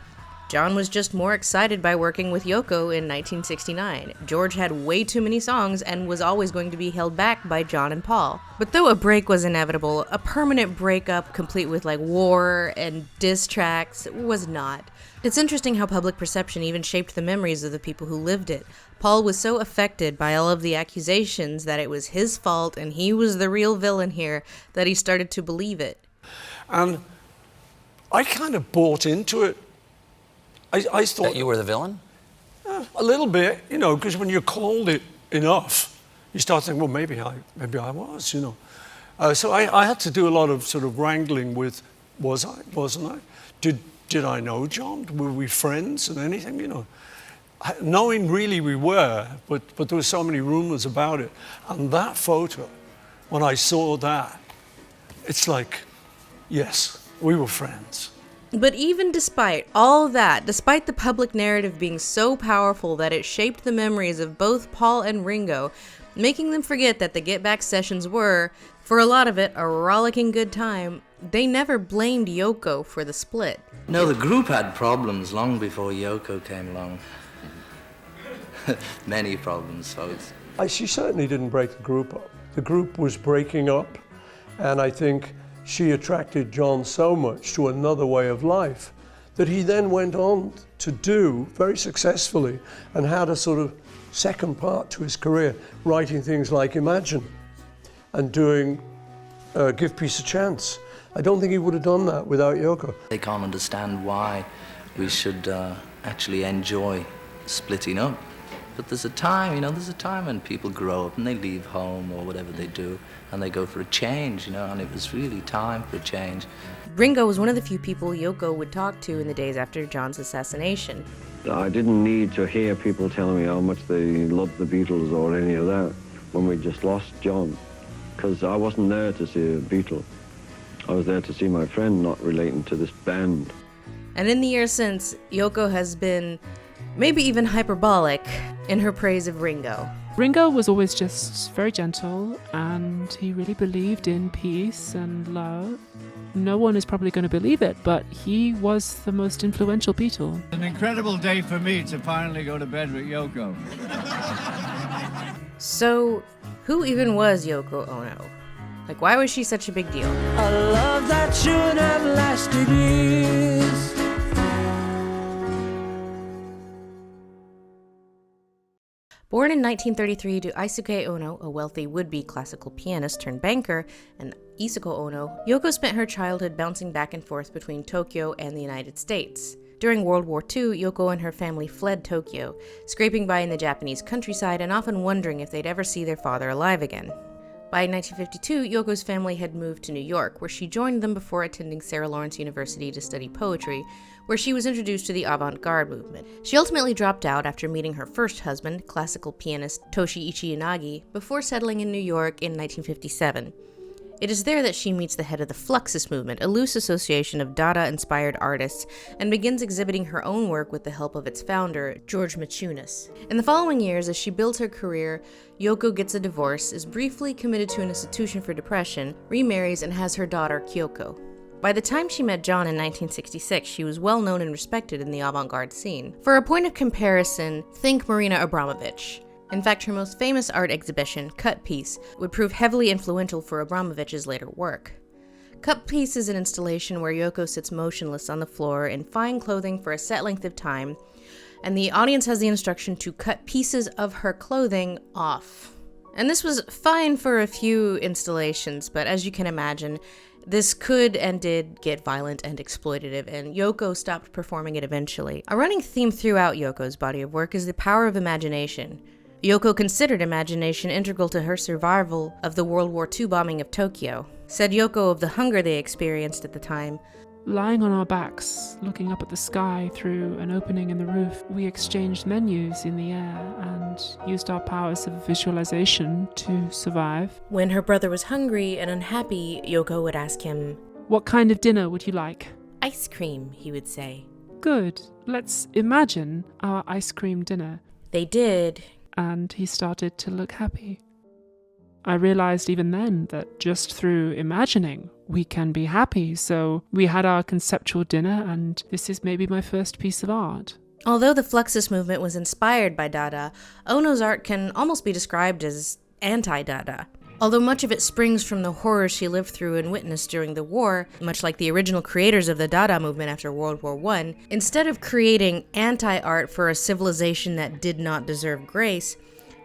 John was just more excited by working with Yoko in 1969. George had way too many songs and was always going to be held back by John and Paul. But though a break was inevitable, a permanent breakup complete with war and diss tracks was not. It's interesting how public perception even shaped the memories of the people who lived it. Paul was so affected by all of the accusations that it was his fault and he was the real villain here that he started to believe it. And I kind of bought into it. I thought... That you were the villain? A little bit, you know, because when you're called it enough, you start thinking, well, maybe I was, you know. So I had to do a lot of sort of wrangling with, wasn't I? Did I know John? Were we friends and anything, you know? Knowing really we were, but there were so many rumors about it. And that photo, when I saw that, it's like, yes, we were friends. But even despite all that, despite the public narrative being so powerful that it shaped the memories of both Paul and Ringo, making them forget that the Get Back sessions were, for a lot of it, a rollicking good time, they never blamed Yoko for the split. No, the group had problems long before Yoko came along. Many problems, folks. She certainly didn't break the group up. The group was breaking up, and I think she attracted John so much to another way of life that he then went on to do very successfully and had a sort of second part to his career, writing things like Imagine and doing Give Peace a Chance. I don't think he would have done that without Yoko. They can't understand why we should actually enjoy splitting up. But there's a time, there's a time when people grow up and they leave home or whatever they do and they go for a change, and it was really time for a change. Ringo was one of the few people Yoko would talk to in the days after John's assassination. I didn't need to hear people telling me how much they loved the Beatles or any of that when we just lost John, because I wasn't there to see a Beatle. I was there to see my friend, not relating to this band. And in the years since, Yoko has been maybe even hyperbolic in her praise of Ringo. Ringo was always just very gentle, and he really believed in peace and love. No one is probably going to believe it, but he was the most influential Beatle. An incredible day for me to finally go to bed with Yoko. So, who even was Yoko Ono? Like, why was she such a big deal? A love that should have lasted years. Born in 1933 to Isuke Ono, a wealthy would-be classical pianist turned banker, and Isuko Ono, Yoko spent her childhood bouncing back and forth between Tokyo and the United States. During World War II, Yoko and her family fled Tokyo, scraping by in the Japanese countryside and often wondering if they'd ever see their father alive again. By 1952, Yoko's family had moved to New York, where she joined them before attending Sarah Lawrence University to study poetry, where she was introduced to the avant-garde movement. She ultimately dropped out after meeting her first husband, classical pianist Toshi Ichiyanagi, before settling in New York in 1957. It is there that she meets the head of the Fluxus movement, a loose association of Dada-inspired artists, and begins exhibiting her own work with the help of its founder, George Maciunas. In the following years, as she builds her career, Yoko gets a divorce, is briefly committed to an institution for depression, remarries, and has her daughter, Kyoko. By the time she met John in 1966, she was well known and respected in the avant-garde scene. For a point of comparison, think Marina Abramovich. In fact, her most famous art exhibition, Cut Piece, would prove heavily influential for Abramovich's later work. Cut Piece is an installation where Yoko sits motionless on the floor in fine clothing for a set length of time, and the audience has the instruction to cut pieces of her clothing off. And this was fine for a few installations, but as you can imagine, this could and did get violent and exploitative, and Yoko stopped performing it eventually. A running theme throughout Yoko's body of work is the power of imagination. Yoko considered imagination integral to her survival of the World War II bombing of Tokyo. Said Yoko of the hunger they experienced at the time, Lying on our backs, looking up at the sky through an opening in the roof, we exchanged menus in the air and used our powers of visualization to survive. When her brother was hungry and unhappy, Yoko would ask him, "What kind of dinner would you like?" "Ice cream," he would say. "Good. Let's imagine our ice cream dinner." They did. And he started to look happy. I realized even then that just through imagining, we can be happy. So we had our conceptual dinner, and this is maybe my first piece of art. Although the Fluxus movement was inspired by Dada, Ono's art can almost be described as anti-Dada. Although much of it springs from the horrors she lived through and witnessed during the war, much like the original creators of the Dada movement after World War I, instead of creating anti-art for a civilization that did not deserve grace,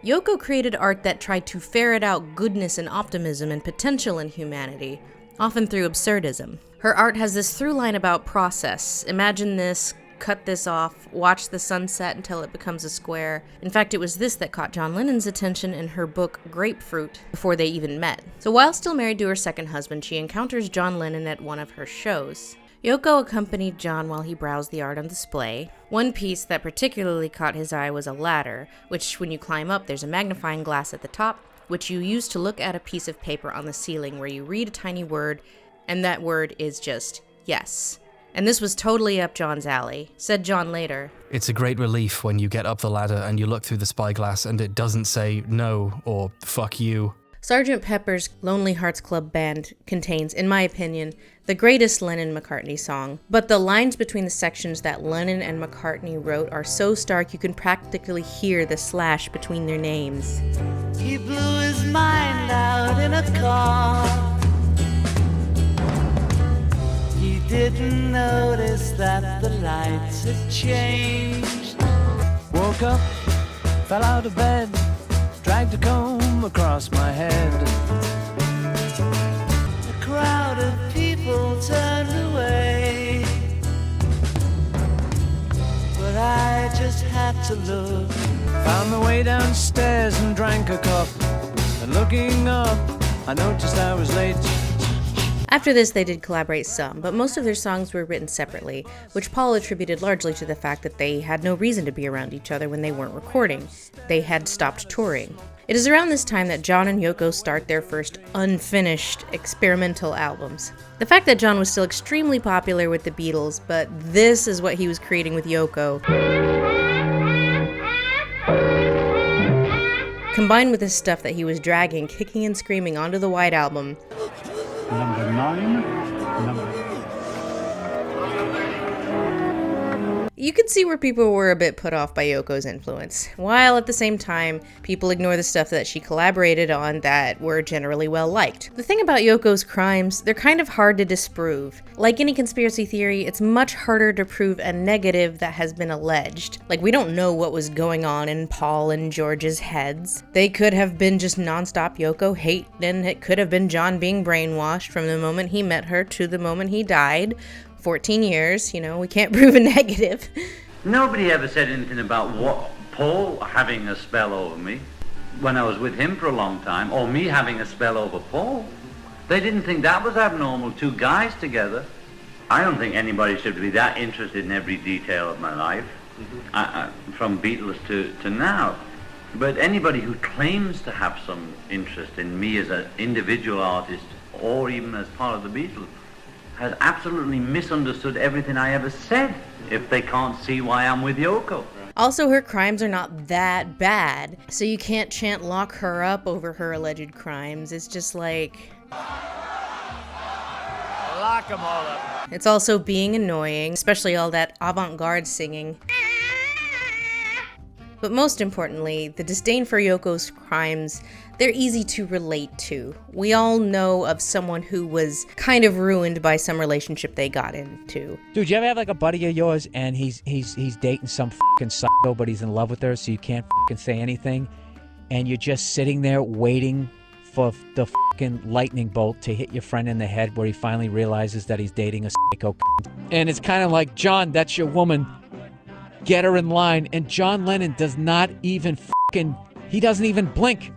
Yoko created art that tried to ferret out goodness and optimism and potential in humanity, often through absurdism. Her art has this through line about process. Imagine this, cut this off, watch the sunset until it becomes a square. In fact, it was this that caught John Lennon's attention in her book Grapefruit before they even met. So while still married to her second husband, she encounters John Lennon at one of her shows. Yoko accompanied John while he browsed the art on display. One piece that particularly caught his eye was a ladder, which when you climb up, there's a magnifying glass at the top, which you use to look at a piece of paper on the ceiling where you read a tiny word, and that word is just yes. And this was totally up John's alley, said John later. It's a great relief when you get up the ladder and you look through the spyglass and it doesn't say no or fuck you. Sgt. Pepper's Lonely Hearts Club Band contains, in my opinion, the greatest Lennon-McCartney song, but the lines between the sections that Lennon and McCartney wrote are so stark you can practically hear the slash between their names. He blew his mind out in a car. didn't notice that the lights had changed. Woke up, fell out of bed, dragged a comb across my head. A crowd of people turned away, but I just had to look. Found my way downstairs and drank a cup, and looking up, I noticed I was late. After this, they did collaborate some, but most of their songs were written separately, which Paul attributed largely to the fact that they had no reason to be around each other when they weren't recording. They had stopped touring. It is around this time that John and Yoko start their first unfinished experimental albums. The fact that John was still extremely popular with the Beatles, but this is what he was creating with Yoko, combined with the stuff that he was dragging, kicking and screaming onto the White Album. Number 9. You could see where people were a bit put off by Yoko's influence, while at the same time, people ignore the stuff that she collaborated on that were generally well liked. The thing about Yoko's crimes, they're kind of hard to disprove. Like any conspiracy theory, it's much harder to prove a negative that has been alleged. Like, we don't know what was going on in Paul and George's heads. They could have been just nonstop Yoko hate, and it could have been John being brainwashed from the moment he met her to the moment he died. 14 years, we can't prove a negative. Nobody ever said anything about Paul having a spell over me when I was with him for a long time, or me having a spell over Paul. They didn't think that was abnormal, two guys together. I don't think anybody should be that interested in every detail of my life, from Beatles to now. But anybody who claims to have some interest in me as an individual artist, or even as part of the Beatles, has absolutely misunderstood everything I ever said, if they can't see why I'm with Yoko. Also, her crimes are not that bad, so you can't chant lock her up over her alleged crimes. It's just like... Lock them all up. It's also being annoying, especially all that avant-garde singing. But most importantly, the disdain for Yoko's crimes, they're easy to relate to. We all know of someone who was kind of ruined by some relationship they got into. Dude, you ever have like a buddy of yours and he's dating some fucking psycho, but he's in love with her, so you can't fucking say anything, and you're just sitting there waiting for the fucking lightning bolt to hit your friend in the head where he finally realizes that he's dating a psycho, and it's kind of like, John, that's your woman. Get her in line. And John Lennon does not even he doesn't even blink.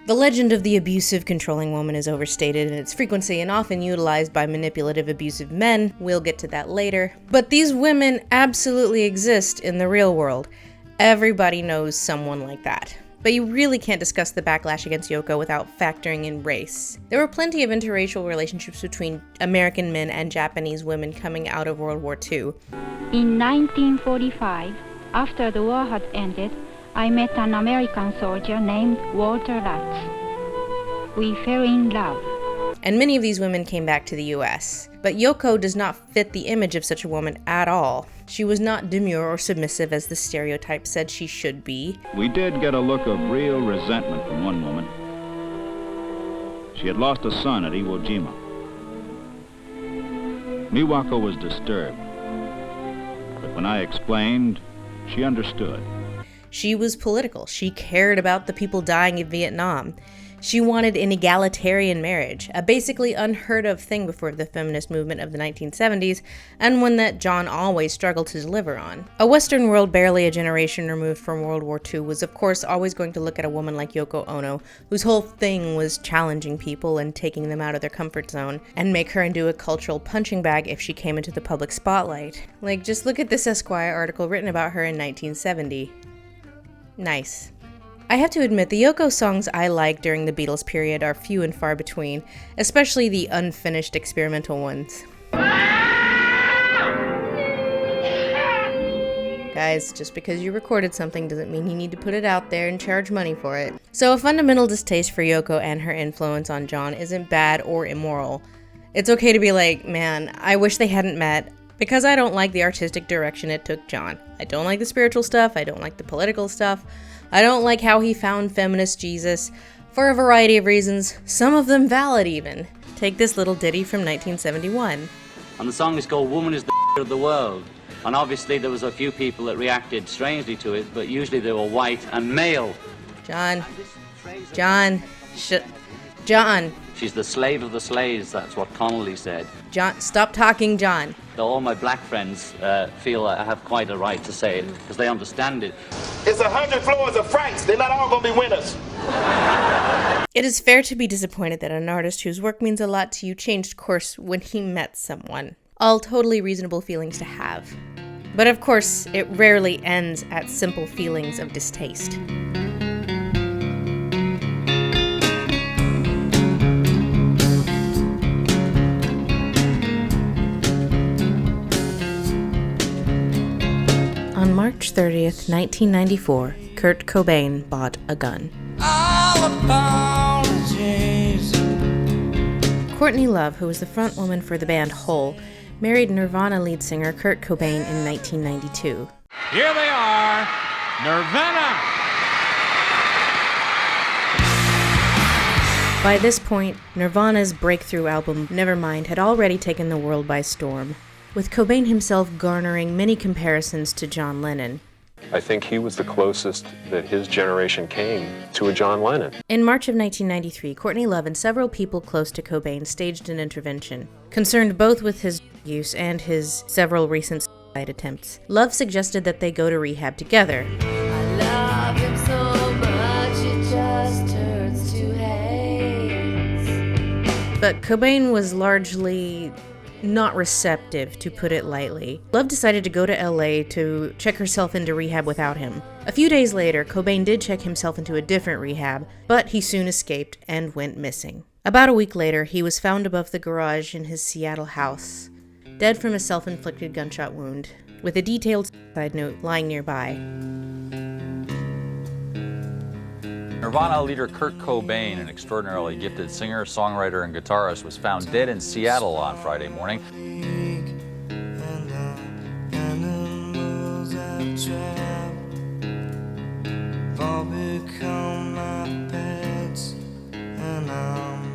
The legend of the abusive, controlling woman is overstated in its frequency and often utilized by manipulative, abusive men. We'll get to that later. But these women absolutely exist in the real world. Everybody knows someone like that. But you really can't discuss the backlash against Yoko without factoring in race. There were plenty of interracial relationships between American men and Japanese women coming out of World War II. In 1945, after the war had ended, I met an American soldier named Walter Lutz. We fell in love. And many of these women came back to the US. But Yoko does not fit the image of such a woman at all. She was not demure or submissive as the stereotype said she should be. We did get a look of real resentment from one woman. She had lost a son at Iwo Jima. Miwako was disturbed. But when I explained, she understood. She was political. She cared about the people dying in Vietnam. She wanted an egalitarian marriage, a basically unheard of thing before the feminist movement of the 1970s, and one that John always struggled to deliver on. A Western world barely a generation removed from World War II was of course always going to look at a woman like Yoko Ono, whose whole thing was challenging people and taking them out of their comfort zone, and make her into a cultural punching bag if she came into the public spotlight. Like, just look at this Esquire article written about her in 1970. Nice. I have to admit, the Yoko songs I like during the Beatles period are few and far between, especially the unfinished experimental ones. Guys, just because you recorded something doesn't mean you need to put it out there and charge money for it. So a fundamental distaste for Yoko and her influence on John isn't bad or immoral. It's okay to be like, man, I wish they hadn't met, because I don't like the artistic direction it took John. I don't like the spiritual stuff, I don't like the political stuff, I don't like how he found feminist Jesus, for a variety of reasons, some of them valid even. Take this little ditty from 1971. And the song is called Woman is the of the World. And obviously there was a few people that reacted strangely to it, but usually they were white and male. John. She's the slave of the slaves, that's what Connolly said. John, stop talking, John. All my black friends feel I have quite a right to say it, because they understand it. It's 100 floors of Franks. They're not all going to be winners. It is fair to be disappointed that an artist whose work means a lot to you changed course when he met someone. All totally reasonable feelings to have. But of course, it rarely ends at simple feelings of distaste. On March 30th, 1994, Kurt Cobain bought a gun. Courtney Love, who was the front woman for the band Hole, married Nirvana lead singer Kurt Cobain in 1992. Here they are, Nirvana! By this point, Nirvana's breakthrough album, Nevermind, had already taken the world by storm, with Cobain himself garnering many comparisons to John Lennon. I think he was the closest that his generation came to a John Lennon. In March of 1993, Courtney Love and several people close to Cobain staged an intervention, concerned both with his use and his several recent suicide attempts. Love suggested that they go to rehab together. I love him so much, it just turns to hate. But Cobain was largely not receptive, to put it lightly. Love decided to go to LA to check herself into rehab without him. A few days later, Cobain did check himself into a different rehab, but he soon escaped and went missing. About a week later, he was found above the garage in his Seattle house, dead from a self-inflicted gunshot wound, with a detailed suicide note lying nearby. Nirvana leader Kurt Cobain, an extraordinarily gifted singer, songwriter, and guitarist, was found dead in Seattle on Friday morning.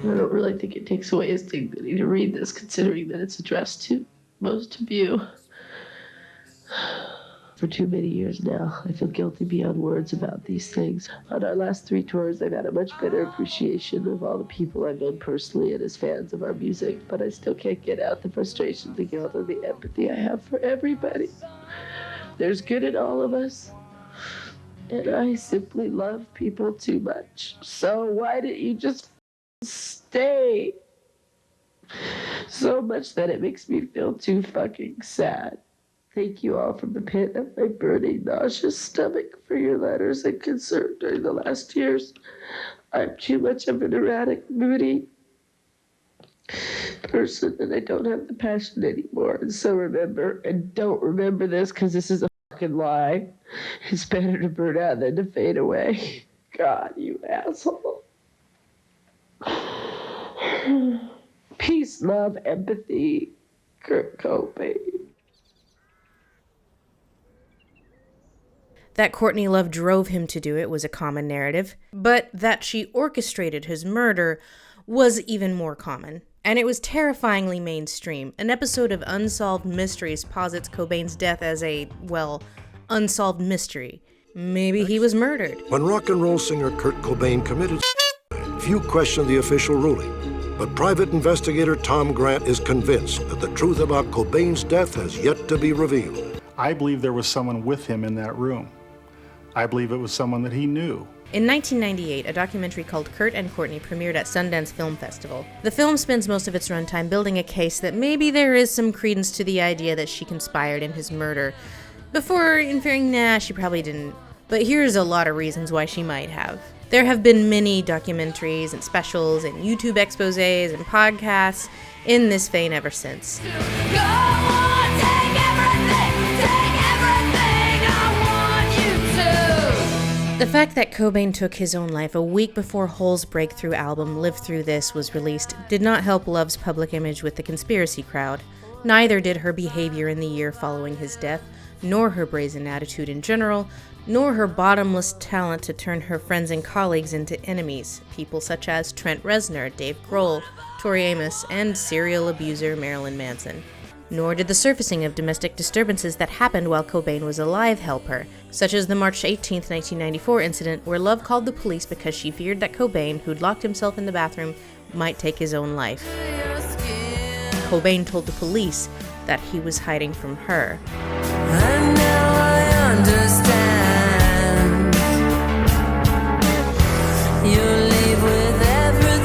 I don't really think it takes away his dignity to read this, considering that it's addressed to most of you. For too many years now, I feel guilty beyond words about these things. On our last 3 tours, I've had a much better appreciation of all the people I've known personally and as fans of our music, but I still can't get out the frustration, the guilt, and the empathy I have for everybody. There's good in all of us, and I simply love people too much. So why didn't you just stay? So much that it makes me feel too fucking sad. Thank you all from the pit of my burning, nauseous stomach for your letters and concern during the last years. I'm too much of an erratic, moody person, and I don't have the passion anymore. And so remember, and don't remember this because this is a fucking lie. It's better to burn out than to fade away. God, you asshole. Peace, love, empathy, Kurt Cobain. That Courtney Love drove him to do it was a common narrative, but that she orchestrated his murder was even more common. And it was terrifyingly mainstream. An episode of Unsolved Mysteries posits Cobain's death as a, well, unsolved mystery. Maybe he was murdered. When rock and roll singer Kurt Cobain committed suicide, few questioned the official ruling. But private investigator Tom Grant is convinced that the truth about Cobain's death has yet to be revealed. I believe there was someone with him in that room. I believe it was someone that he knew. In 1998, a documentary called Kurt and Courtney premiered at Sundance Film Festival. The film spends most of its runtime building a case that maybe there is some credence to the idea that she conspired in his murder, before inferring, nah, she probably didn't. But here's a lot of reasons why she might have. There have been many documentaries and specials and YouTube exposés and podcasts in this vein ever since. The fact that Cobain took his own life a week before Hole's breakthrough album, Live Through This, was released did not help Love's public image with the conspiracy crowd. Neither did her behavior in the year following his death, nor her brazen attitude in general, nor her bottomless talent to turn her friends and colleagues into enemies, people such as Trent Reznor, Dave Grohl, Tori Amos, and serial abuser Marilyn Manson. nor did the surfacing of domestic disturbances that happened while Cobain was alive help her, such as the March 18, 1994 incident where Love called the police because she feared that Cobain, who'd locked himself in the bathroom, might take his own life. Cobain told the police that he was hiding from her. And now I understand. You leave with everything.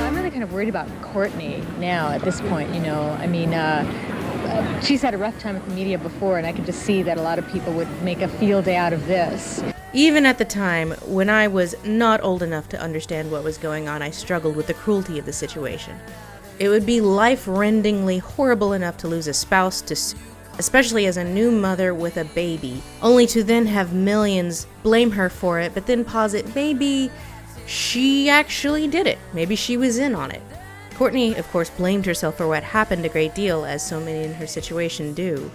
I'm really kind of worried about Courtney now at this point, you know. I mean, she's had a rough time with the media before, and I can just see that a lot of people would make a field day out of this. Even at the time, when I was not old enough to understand what was going on, I struggled with the cruelty of the situation. It would be life-rendingly horrible enough to lose a spouse, especially as a new mother with a baby, only to then have millions blame her for it, but then posit maybe she actually did it. Maybe she was in on it. Courtney, of course, blamed herself for what happened a great deal, as so many in her situation do.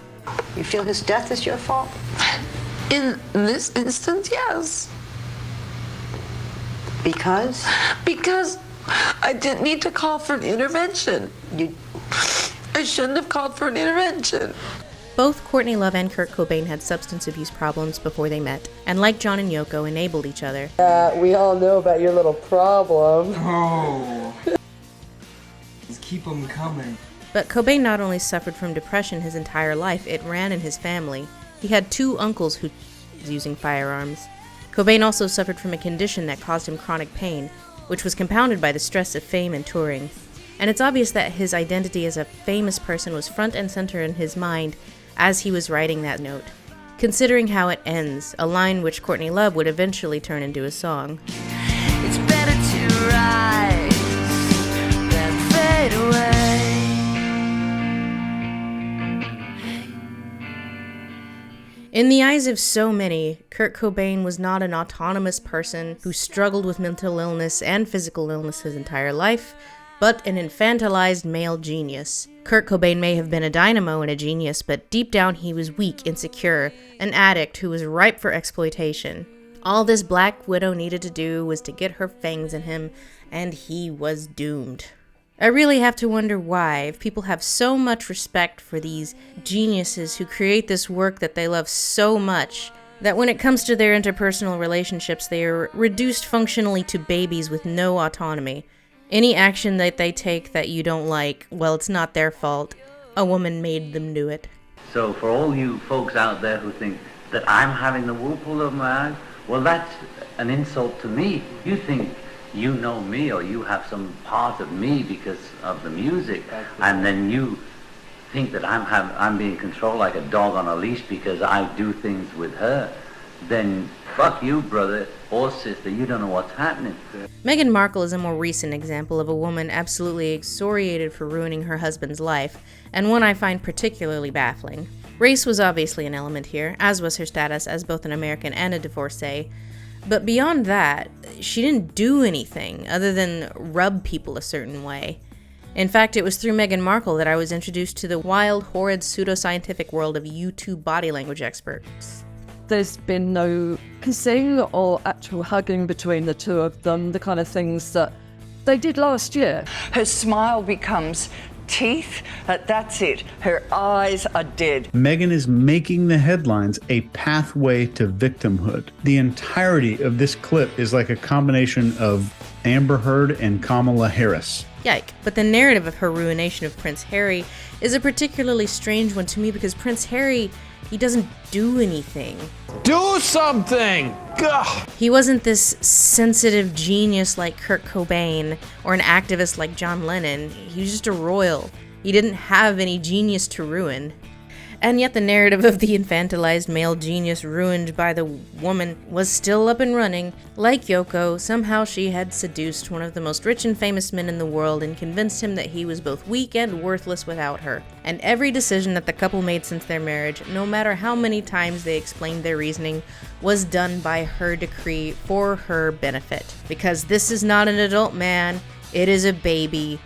You feel his death is your fault? In this instance, yes. Because? Because I didn't need to call for an intervention. I shouldn't have called for an intervention. Both Courtney Love and Kurt Cobain had substance abuse problems before they met, and like John and Yoko, enabled each other. We all know about your little problem. Oh. Just keep them coming. But Cobain not only suffered from depression his entire life, it ran in his family. He had 2 uncles who was using firearms. Cobain also suffered from a condition that caused him chronic pain, which was compounded by the stress of fame and touring. And it's obvious that his identity as a famous person was front and center in his mind as he was writing that note. Considering how it ends, a line which Courtney Love would eventually turn into a song. It's better to rise than fade away. In the eyes of so many, Kurt Cobain was not an autonomous person who struggled with mental illness and physical illness his entire life, but an infantilized male genius. Kurt Cobain may have been a dynamo and a genius, but deep down he was weak, insecure, an addict who was ripe for exploitation. All this Black Widow needed to do was to get her fangs in him, and he was doomed. I really have to wonder why, if people have so much respect for these geniuses who create this work that they love so much, that when it comes to their interpersonal relationships, they are reduced functionally to babies with no autonomy. Any action that they take that you don't like, well, it's not their fault. A woman made them do it. So for all you folks out there who think that I'm having the wool pulled over my eyes, well, that's an insult to me. You think you know me, or you have some part of me because of the music, and then you think that I'm being controlled like a dog on a leash because I do things with her, then fuck you, brother or sister, you don't know what's happening. Meghan Markle is a more recent example of a woman absolutely excoriated for ruining her husband's life, and one I find particularly baffling. Race was obviously an element here, as was her status as both an American and a divorcee. But beyond that, she didn't do anything other than rub people a certain way. In fact, it was through Meghan Markle that I was introduced to the wild, horrid, pseudoscientific world of YouTube body language experts. There's been no kissing or actual hugging between the two of them, the kind of things that they did last year. Her smile becomes teeth, that's it. Her eyes are dead. Meghan is making the headlines a pathway to victimhood. The entirety of this clip is like a combination of Amber Heard and Kamala Harris. Yike. But the narrative of her ruination of Prince Harry is a particularly strange one to me because Prince Harry, he doesn't do anything. Do something! Ugh. He wasn't this sensitive genius like Kurt Cobain or an activist like John Lennon. He was just a royal. He didn't have any genius to ruin. And yet the narrative of the infantilized male genius ruined by the woman was still up and running. Like Yoko, somehow she had seduced one of the most rich and famous men in the world and convinced him that he was both weak and worthless without her. And every decision that the couple made since their marriage, no matter how many times they explained their reasoning, was done by her decree for her benefit. Because this is not an adult man, it is a baby.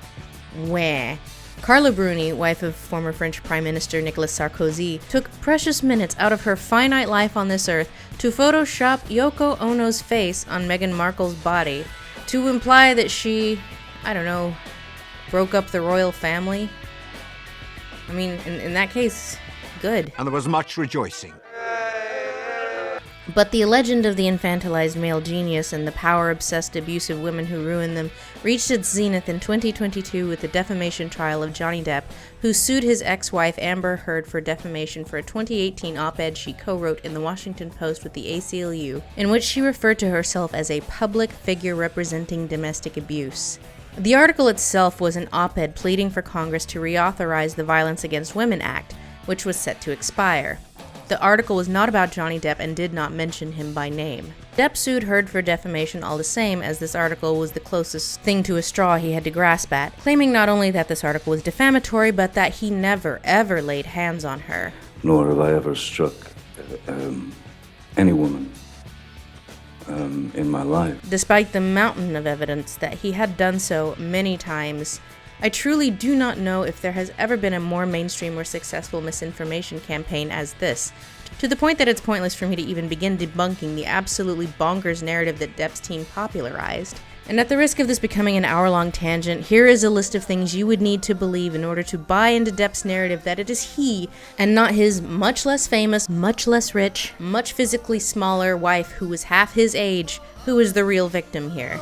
Wah. Carla Bruni, wife of former French Prime Minister Nicolas Sarkozy, took precious minutes out of her finite life on this earth to Photoshop Yoko Ono's face on Meghan Markle's body to imply that she, I don't know, broke up the royal family. I mean, in that case, good. And there was much rejoicing. But the legend of the infantilized male genius and the power-obsessed, abusive women who ruined them reached its zenith in 2022 with the defamation trial of Johnny Depp, who sued his ex-wife Amber Heard for defamation for a 2018 op-ed she co-wrote in the Washington Post with the ACLU, in which she referred to herself as a public figure representing domestic abuse. The article itself was an op-ed pleading for Congress to reauthorize the Violence Against Women Act, which was set to expire. The article was not about Johnny Depp and did not mention him by name. Depp sued Heard for defamation all the same, as this article was the closest thing to a straw he had to grasp at, claiming not only that this article was defamatory, but that he never, ever laid hands on her. Nor have I ever struck any woman in my life. Despite the mountain of evidence that he had done so many times, I truly do not know if there has ever been a more mainstream or successful misinformation campaign as this, to the point that it's pointless for me to even begin debunking the absolutely bonkers narrative that Depp's team popularized. And at the risk of this becoming an hour-long tangent, here is a list of things you would need to believe in order to buy into Depp's narrative that it is he, and not his much less famous, much less rich, much physically smaller wife who was half his age, who is the real victim here.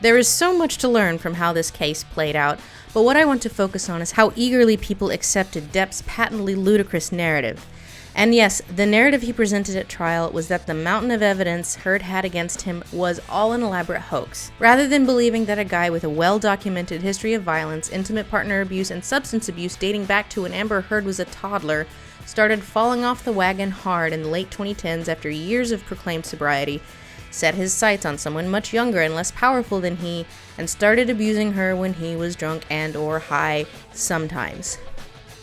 There is so much to learn from how this case played out, but what I want to focus on is how eagerly people accepted Depp's patently ludicrous narrative. And yes, the narrative he presented at trial was that the mountain of evidence Heard had against him was all an elaborate hoax, rather than believing that a guy with a well-documented history of violence, intimate partner abuse, and substance abuse dating back to when Amber Heard was a toddler started falling off the wagon hard in the late 2010s after years of proclaimed sobriety, set his sights on someone much younger and less powerful than he, and started abusing her when he was drunk and or high sometimes.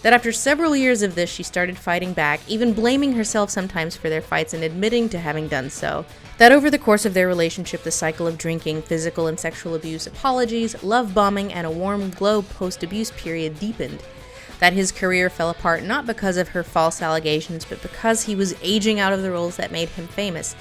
That after several years of this, she started fighting back, even blaming herself sometimes for their fights and admitting to having done so. That over the course of their relationship, the cycle of drinking, physical and sexual abuse, apologies, love bombing, and a warm glow post-abuse period deepened. That his career fell apart not because of her false allegations, but because he was aging out of the roles that made him famous,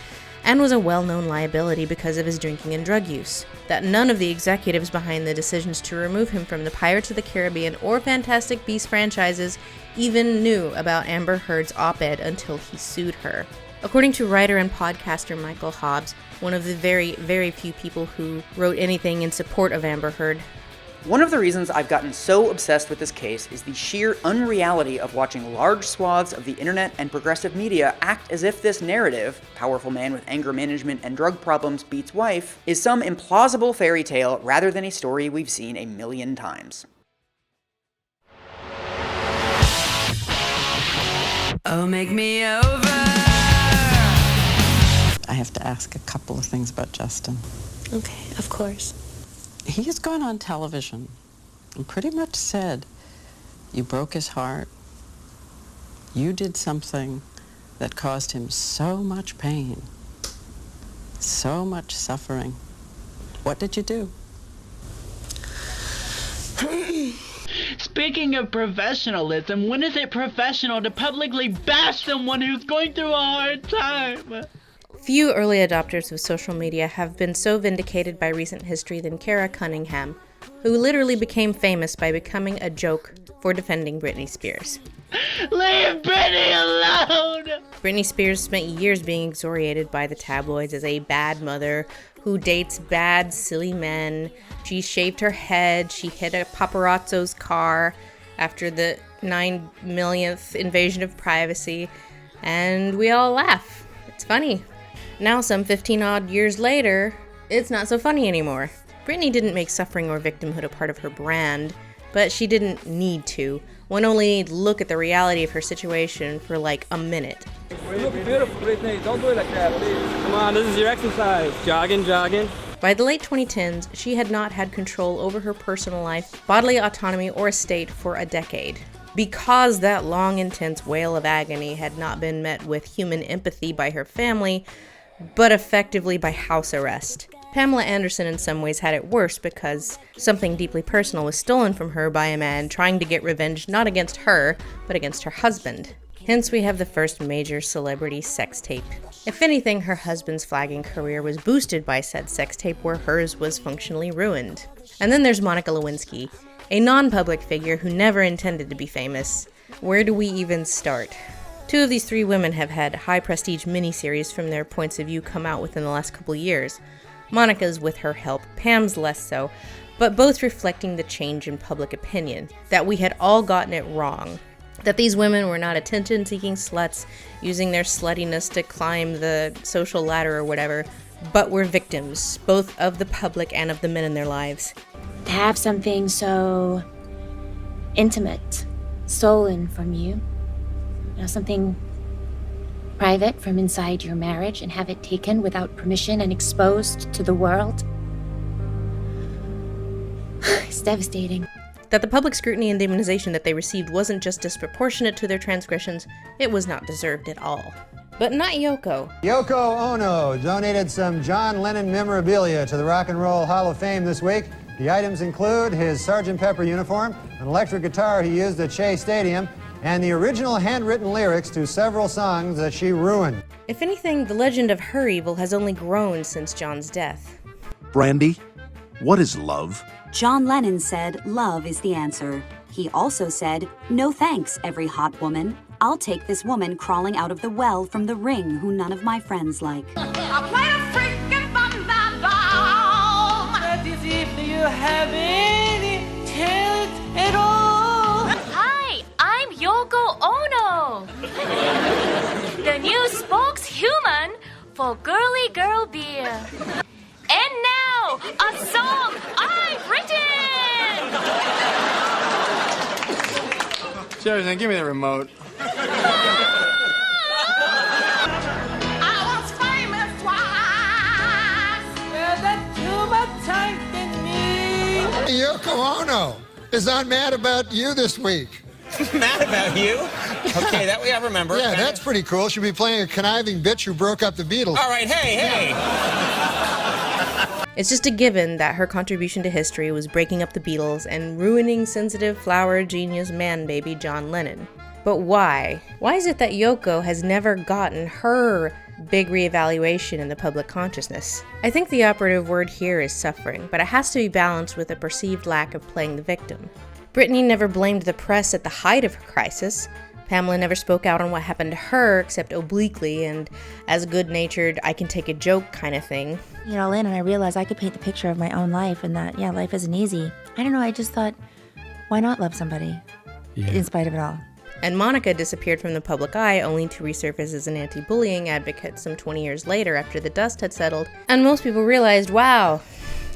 and was a well-known liability because of his drinking and drug use. That none of the executives behind the decisions to remove him from the Pirates of the Caribbean or Fantastic Beasts franchises even knew about Amber Heard's op-ed until he sued her. According to writer and podcaster Michael Hobbs, one of the very, very few people who wrote anything in support of Amber Heard, one of the reasons I've gotten so obsessed with this case is the sheer unreality of watching large swaths of the internet and progressive media act as if this narrative, powerful man with anger management and drug problems beats wife, is some implausible fairy tale rather than a story we've seen a million times. Oh, make me over. I have to ask a couple of things about Justin. Okay, of course. He has gone on television and pretty much said, you broke his heart. You did something that caused him so much pain, so much suffering. What did you do? Speaking of professionalism, when is it professional to publicly bash someone who's going through a hard time? Few early adopters of social media have been so vindicated by recent history than Kara Cunningham, who literally became famous by becoming a joke for defending Britney Spears. Leave Britney alone! Britney Spears spent years being excoriated by the tabloids as a bad mother who dates bad, silly men. She shaved her head, she hit a paparazzo's car after the 9 millionth invasion of privacy, and we all laugh. It's funny. Now, some 15-odd years later, it's not so funny anymore. Britney didn't make suffering or victimhood a part of her brand, but she didn't need to. One only need to look at the reality of her situation for like a minute. You look beautiful, Britney. Don't do it like that, please. Come on, this is your exercise. Jogging, jogging. By the late 2010s, she had not had control over her personal life, bodily autonomy, or estate for a decade. Because that long, intense wail of agony had not been met with human empathy by her family, but effectively by house arrest. Pamela Anderson in some ways had it worse because something deeply personal was stolen from her by a man trying to get revenge not against her, but against her husband. Hence, we have the first major celebrity sex tape. If anything, her husband's flagging career was boosted by said sex tape, where hers was functionally ruined. And then there's Monica Lewinsky, a non-public figure who never intended to be famous. Where do we even start? Two of these three women have had high-prestige miniseries from their points of view come out within the last couple years. Monica's with her help, Pam's less so, but both reflecting the change in public opinion, that we had all gotten it wrong. That these women were not attention-seeking sluts using their sluttiness to climb the social ladder or whatever, but were victims, both of the public and of the men in their lives. To have something so intimate stolen from you, something private from inside your marriage, and have it taken without permission and exposed to the world, it's devastating. That the public scrutiny and demonization that they received wasn't just disproportionate to their transgressions, it was not deserved at all. But not Yoko. Yoko Ono donated some John Lennon memorabilia to the Rock and Roll Hall of Fame this week. The items include his Sgt. Pepper uniform, an electric guitar he used at Shea Stadium, and the original handwritten lyrics to several songs that she ruined. If anything, the legend of her evil has only grown since John's death. Brandy, what is love? John Lennon said love is the answer. He also said, no thanks, every hot woman. I'll take this woman crawling out of the well from the ring who none of my friends like. I play a freaking bomb. That is if you have any talent at all. Hi, I'm Yoko Ono. The new spokeshuman for Girly Girl Beer. And now, a song I've written! Seriously, give me the remote. I was famous twice. Yeah, that's too much time in me. Yoko Ono is not mad about you this week. Mad about you? Okay, that way I remember. Yeah, that's pretty cool. She'll be playing a conniving bitch who broke up the Beatles. All right, hey. It's just a given that her contribution to history was breaking up the Beatles and ruining sensitive flower genius man-baby John Lennon. But why? Why is it that Yoko has never gotten her big reevaluation in the public consciousness? I think the operative word here is suffering, but it has to be balanced with a perceived lack of playing the victim. Britney never blamed the press at the height of her crisis. Pamela never spoke out on what happened to her except obliquely and as a good-natured, I can take a joke kind of thing. You know, Lynn, and I realized I could paint the picture of my own life and that, yeah, life isn't easy. I don't know, I just thought, why not love somebody in spite of it all? And Monica disappeared from the public eye only to resurface as an anti-bullying advocate some 20 years later after the dust had settled, and most people realized, wow,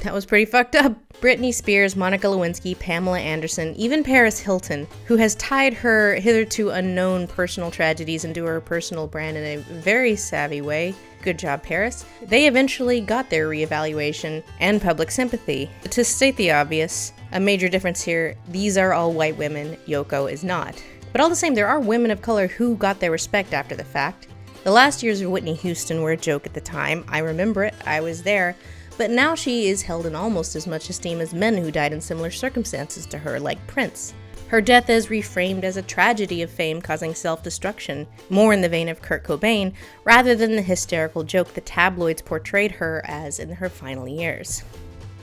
that was pretty fucked up. Britney Spears, Monica Lewinsky, Pamela Anderson, even Paris Hilton, who has tied her hitherto unknown personal tragedies into her personal brand in a very savvy way. Good job, Paris. They eventually got their reevaluation and public sympathy. To state the obvious, a major difference here, these are all white women, Yoko is not. But all the same, there are women of color who got their respect after the fact. The last years of Whitney Houston were a joke at the time. I remember it, I was there. But now she is held in almost as much esteem as men who died in similar circumstances to her, like Prince. Her death is reframed as a tragedy of fame causing self-destruction, more in the vein of Kurt Cobain, rather than the hysterical joke the tabloids portrayed her as in her final years.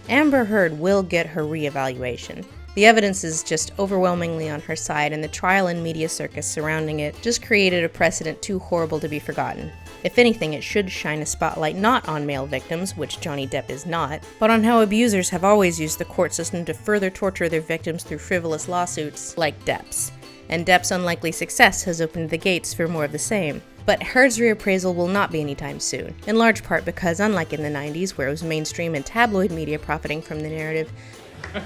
Amber Heard will get her reevaluation. The evidence is just overwhelmingly on her side, and the trial and media circus surrounding it just created a precedent too horrible to be forgotten. If anything, it should shine a spotlight not on male victims, which Johnny Depp is not, but on how abusers have always used the court system to further torture their victims through frivolous lawsuits like Depp's. And Depp's unlikely success has opened the gates for more of the same. But Heard's reappraisal will not be anytime soon, in large part because, unlike in the 90s, where it was mainstream and tabloid media profiting from the narrative,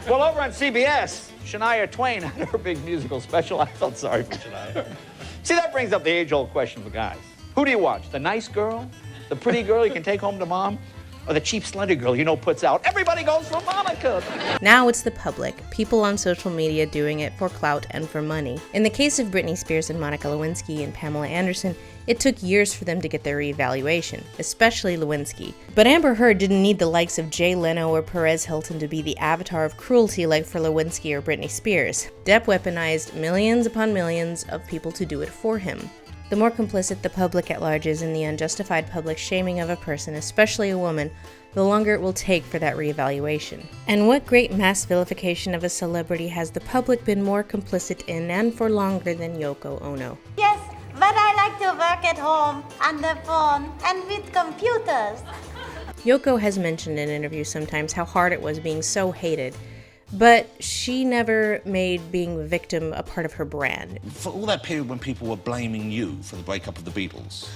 well, over on CBS, Shania Twain had her big musical special. I felt sorry for Shania. See, that brings up the age-old question for guys. Who do you watch? The nice girl? The pretty girl you can take home to mom? Or the cheap slender girl, puts out, everybody goes for Monica. Now it's the public, people on social media doing it for clout and for money. In the case of Britney Spears and Monica Lewinsky and Pamela Anderson, it took years for them to get their reevaluation, especially Lewinsky. But Amber Heard didn't need the likes of Jay Leno or Perez Hilton to be the avatar of cruelty like for Lewinsky or Britney Spears. Depp weaponized millions upon millions of people to do it for him. The more complicit the public at large is in the unjustified public shaming of a person, especially a woman, the longer it will take for that reevaluation. And what great mass vilification of a celebrity has the public been more complicit in and for longer than Yoko Ono? Yes, but I like to work at home, on the phone, and with computers. Yoko has mentioned in interviews sometimes how hard it was being so hated, but she never made being a victim a part of her brand. For all that period when people were blaming you for the breakup of the Beatles.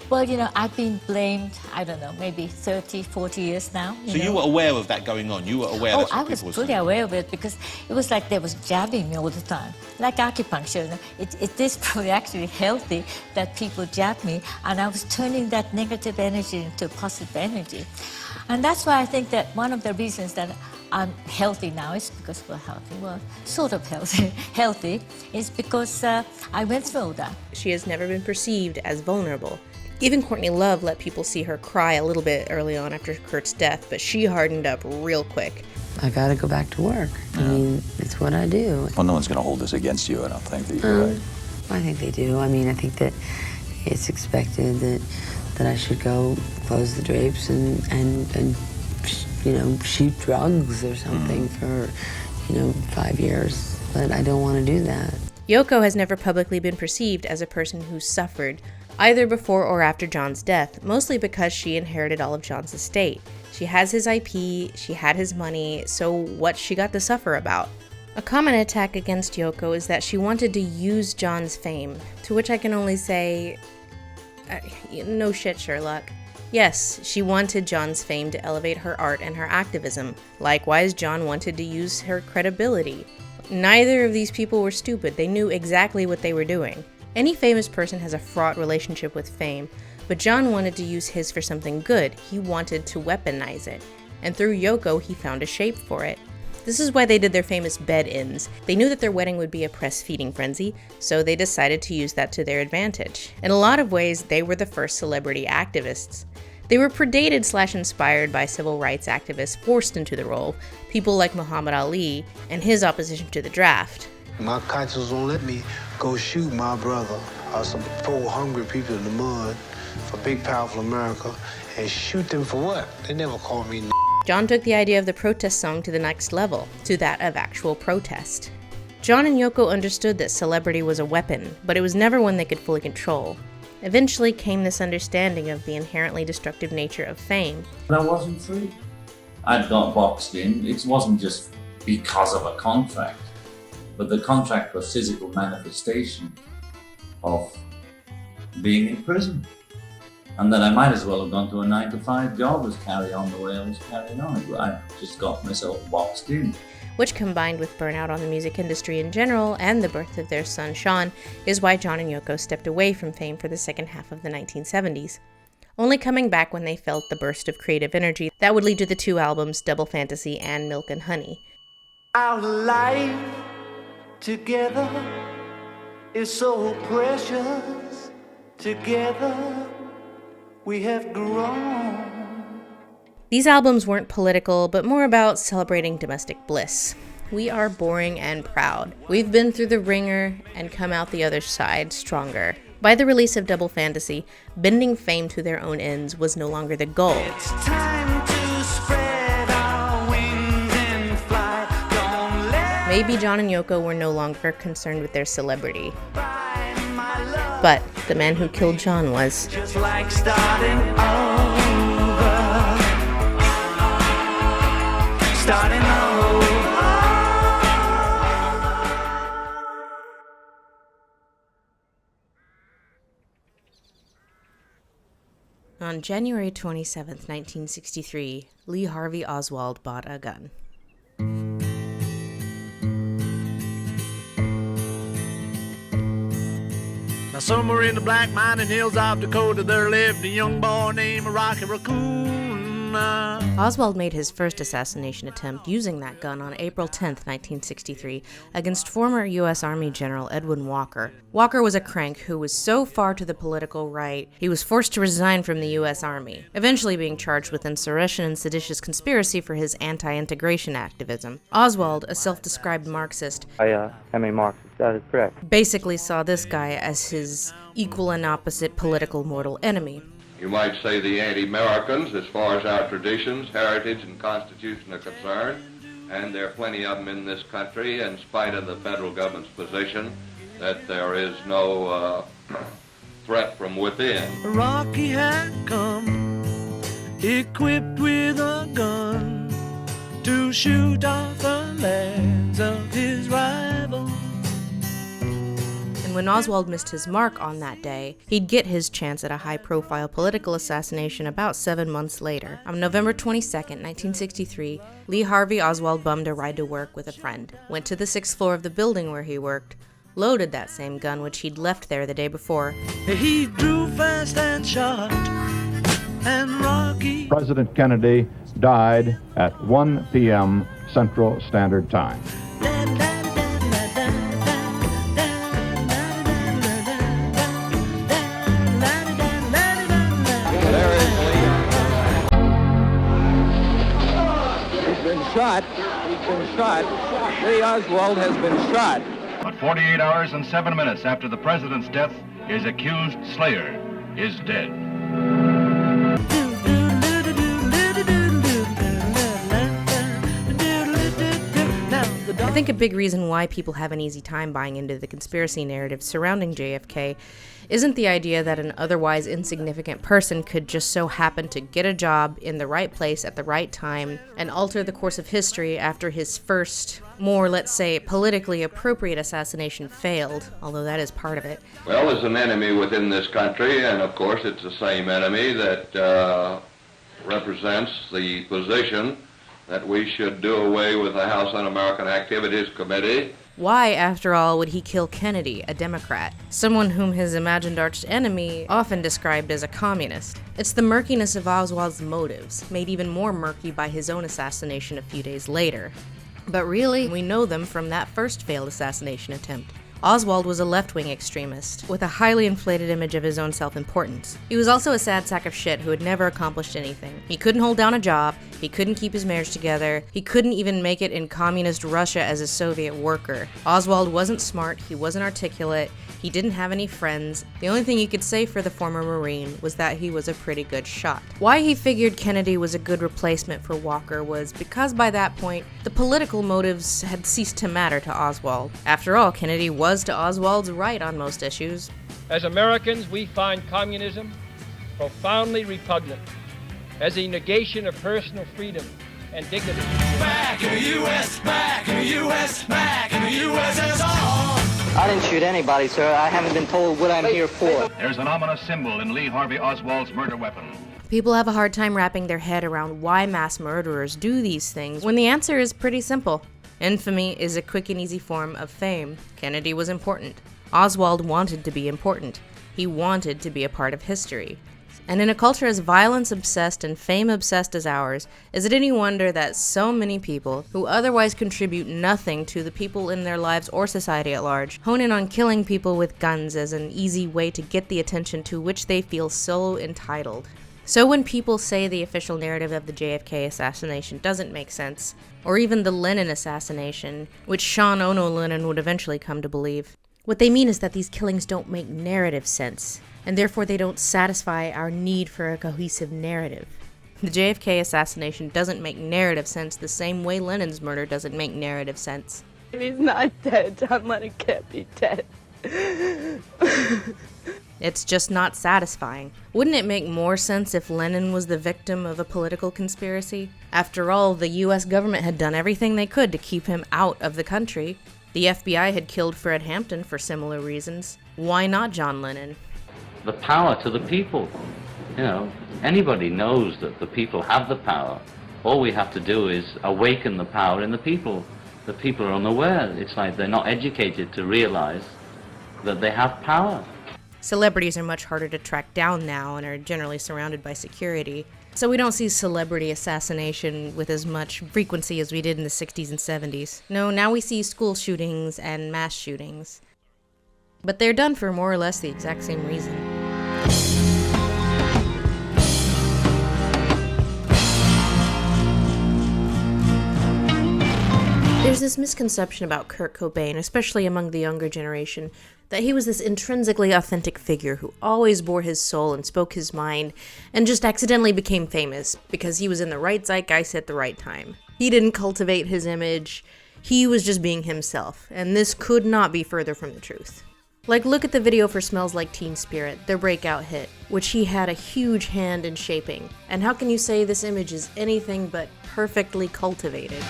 Well, I've been blamed, I don't know, maybe 30, 40 years now. You were aware of that going on? You were aware that's what people were saying? I was fully aware of it because it was like they was jabbing me all the time. Like acupuncture, it is probably actually healthy that people jab me, and I was turning that negative energy into positive energy. And that's why I think that one of the reasons that I'm healthy now is because we're healthy. Well, sort of healthy is because I went through all that. She has never been perceived as vulnerable. Even Courtney Love let people see her cry a little bit early on after Kurt's death, but she hardened up real quick. I gotta go back to work. I mean, it's what I do. Well, no one's gonna hold this against you, I don't think, that you're right. I think they do. I mean, I think that it's expected that I should go close the drapes and shoot drugs or something for, 5 years. But I don't want to do that. Yoko has never publicly been perceived as a person who suffered, either before or after John's death, mostly because she inherited all of John's estate. She has his IP, she had his money, so what's she got to suffer about? A common attack against Yoko is that she wanted to use John's fame, to which I can only say, no shit, Sherlock. Yes, she wanted John's fame to elevate her art and her activism. Likewise, John wanted to use her credibility. Neither of these people were stupid. They knew exactly what they were doing. Any famous person has a fraught relationship with fame, but John wanted to use his for something good. He wanted to weaponize it. And through Yoko, he found a shape for it. This is why they did their famous bed-ins. They knew that their wedding would be a press-feeding frenzy, so they decided to use that to their advantage. In a lot of ways, they were the first celebrity activists. They were predated/inspired by civil rights activists forced into the role, people like Muhammad Ali and his opposition to the draft. My conscience won't let me go shoot my brother or some poor hungry people in the mud for big powerful America and shoot them for what? They never called me. John took the idea of the protest song to the next level, to that of actual protest. John and Yoko understood that celebrity was a weapon, but it was never one they could fully control. Eventually came this understanding of the inherently destructive nature of fame. But I wasn't free. I'd got boxed in. It wasn't just because of a contract, but the contract was physical manifestation of being in prison. And that I might as well have gone to a 9-to-5 job as carry on the way I was carrying on. I just got myself boxed in. Which, combined with burnout on the music industry in general and the birth of their son Sean, is why John and Yoko stepped away from fame for the second half of the 1970s, only coming back when they felt the burst of creative energy that would lead to the two albums Double Fantasy and Milk and Honey. Our life together is so precious. Together we have grown. These albums weren't political, but more about celebrating domestic bliss. We are boring and proud. We've been through the ringer and come out the other side stronger. By the release of Double Fantasy, bending fame to their own ends was no longer the goal. It's time to spread our wings and fly. Don't let Maybe John and Yoko were no longer concerned with their celebrity, but the man who killed John was. just like starting over. Starting over. On January 27th, 1963, Lee Harvey Oswald bought a gun. Now somewhere in the black mining hills of Dakota there lived a young boy named Rocky Raccoon. Oswald made his first assassination attempt using that gun on April 10, 1963, against former U.S. Army General Edwin Walker. Walker was a crank who was so far to the political right, he was forced to resign from the U.S. Army, eventually being charged with insurrection and seditious conspiracy for his anti-integration activism. Oswald, a self-described Marxist, I am a Marxist, that is correct. basically saw this guy as his equal and opposite political mortal enemy. You might say the anti-Americans, as far as our traditions, heritage, and constitution are concerned, and there are plenty of them in this country, in spite of the federal government's position that there is no threat from within. Rocky had come, equipped with a gun, to shoot off the legs of his rival. And when Oswald missed his mark on that day, he'd get his chance at a high-profile political assassination about 7 months later. On November 22nd, 1963, Lee Harvey Oswald bummed a ride to work with a friend, went to the 6th floor of the building where he worked, loaded that same gun which he'd left there the day before. He drew fast and shot, and Rocky... President Kennedy died at 1 p.m. Central Standard Time. He's been shot. Lee Oswald has been shot. But 48 hours and 7 minutes after the president's death, his accused slayer is dead. I think a big reason why people have an easy time buying into the conspiracy narrative surrounding JFK isn't the idea that an otherwise insignificant person could just so happen to get a job in the right place at the right time and alter the course of history after his first, more, let's say, politically appropriate assassination failed, although that is part of it. Well, there's an enemy within this country, and of course it's the same enemy that represents the position that we should do away with the House Un-American Activities Committee. Why, after all, would he kill Kennedy, a Democrat, someone whom his imagined arch enemy often described as a communist? It's the murkiness of Oswald's motives, made even more murky by his own assassination a few days later. But really, we know them from that first failed assassination attempt. Oswald was a left-wing extremist, with a highly inflated image of his own self-importance. He was also a sad sack of shit who had never accomplished anything. He couldn't hold down a job, he couldn't keep his marriage together, he couldn't even make it in communist Russia as a Soviet worker. Oswald wasn't smart, he wasn't articulate, he didn't have any friends. The only thing you could say for the former Marine was that he was a pretty good shot. Why he figured Kennedy was a good replacement for Walker was because by that point, the political motives had ceased to matter to Oswald. After all, Kennedy was to Oswald's right on most issues. As Americans, we find communism profoundly repugnant as a negation of personal freedom and dignity. Back in the U.S., back in the U.S., back in the USSR. I didn't shoot anybody, sir. I haven't been told what I'm here for. There's an ominous symbol in Lee Harvey Oswald's murder weapon. People have a hard time wrapping their head around why mass murderers do these things, when the answer is pretty simple. Infamy is a quick and easy form of fame. Kennedy was important. Oswald wanted to be important. He wanted to be a part of history. And in a culture as violence-obsessed and fame-obsessed as ours, is it any wonder that so many people, who otherwise contribute nothing to the people in their lives or society at large, hone in on killing people with guns as an easy way to get the attention to which they feel so entitled? So when people say the official narrative of the JFK assassination doesn't make sense, or even the Lenin assassination, which Sean Ono Lennon would eventually come to believe, what they mean is that these killings don't make narrative sense, and therefore they don't satisfy our need for a cohesive narrative. The JFK assassination doesn't make narrative sense the same way Lenin's murder doesn't make narrative sense. If he's not dead, John Lennon can't be dead. It's just not satisfying. Wouldn't it make more sense if Lenin was the victim of a political conspiracy? After all, the US government had done everything they could to keep him out of the country. The FBI had killed Fred Hampton for similar reasons. Why not John Lennon? The power to the people. You know, anybody knows that the people have the power. All we have to do is awaken the power in the people. The people are unaware. It's like they're not educated to realize that they have power. Celebrities are much harder to track down now and are generally surrounded by security. So we don't see celebrity assassination with as much frequency as we did in the 60s and 70s. No, now we see school shootings and mass shootings. But they're done for more or less the exact same reason. There's this misconception about Kurt Cobain, especially among the younger generation, that he was this intrinsically authentic figure who always bore his soul and spoke his mind, and just accidentally became famous because he was in the right zeitgeist at the right time. He didn't cultivate his image, he was just being himself, and this could not be further from the truth. Like, look at the video for Smells Like Teen Spirit, their breakout hit, which he had a huge hand in shaping. And how can you say this image is anything but perfectly cultivated?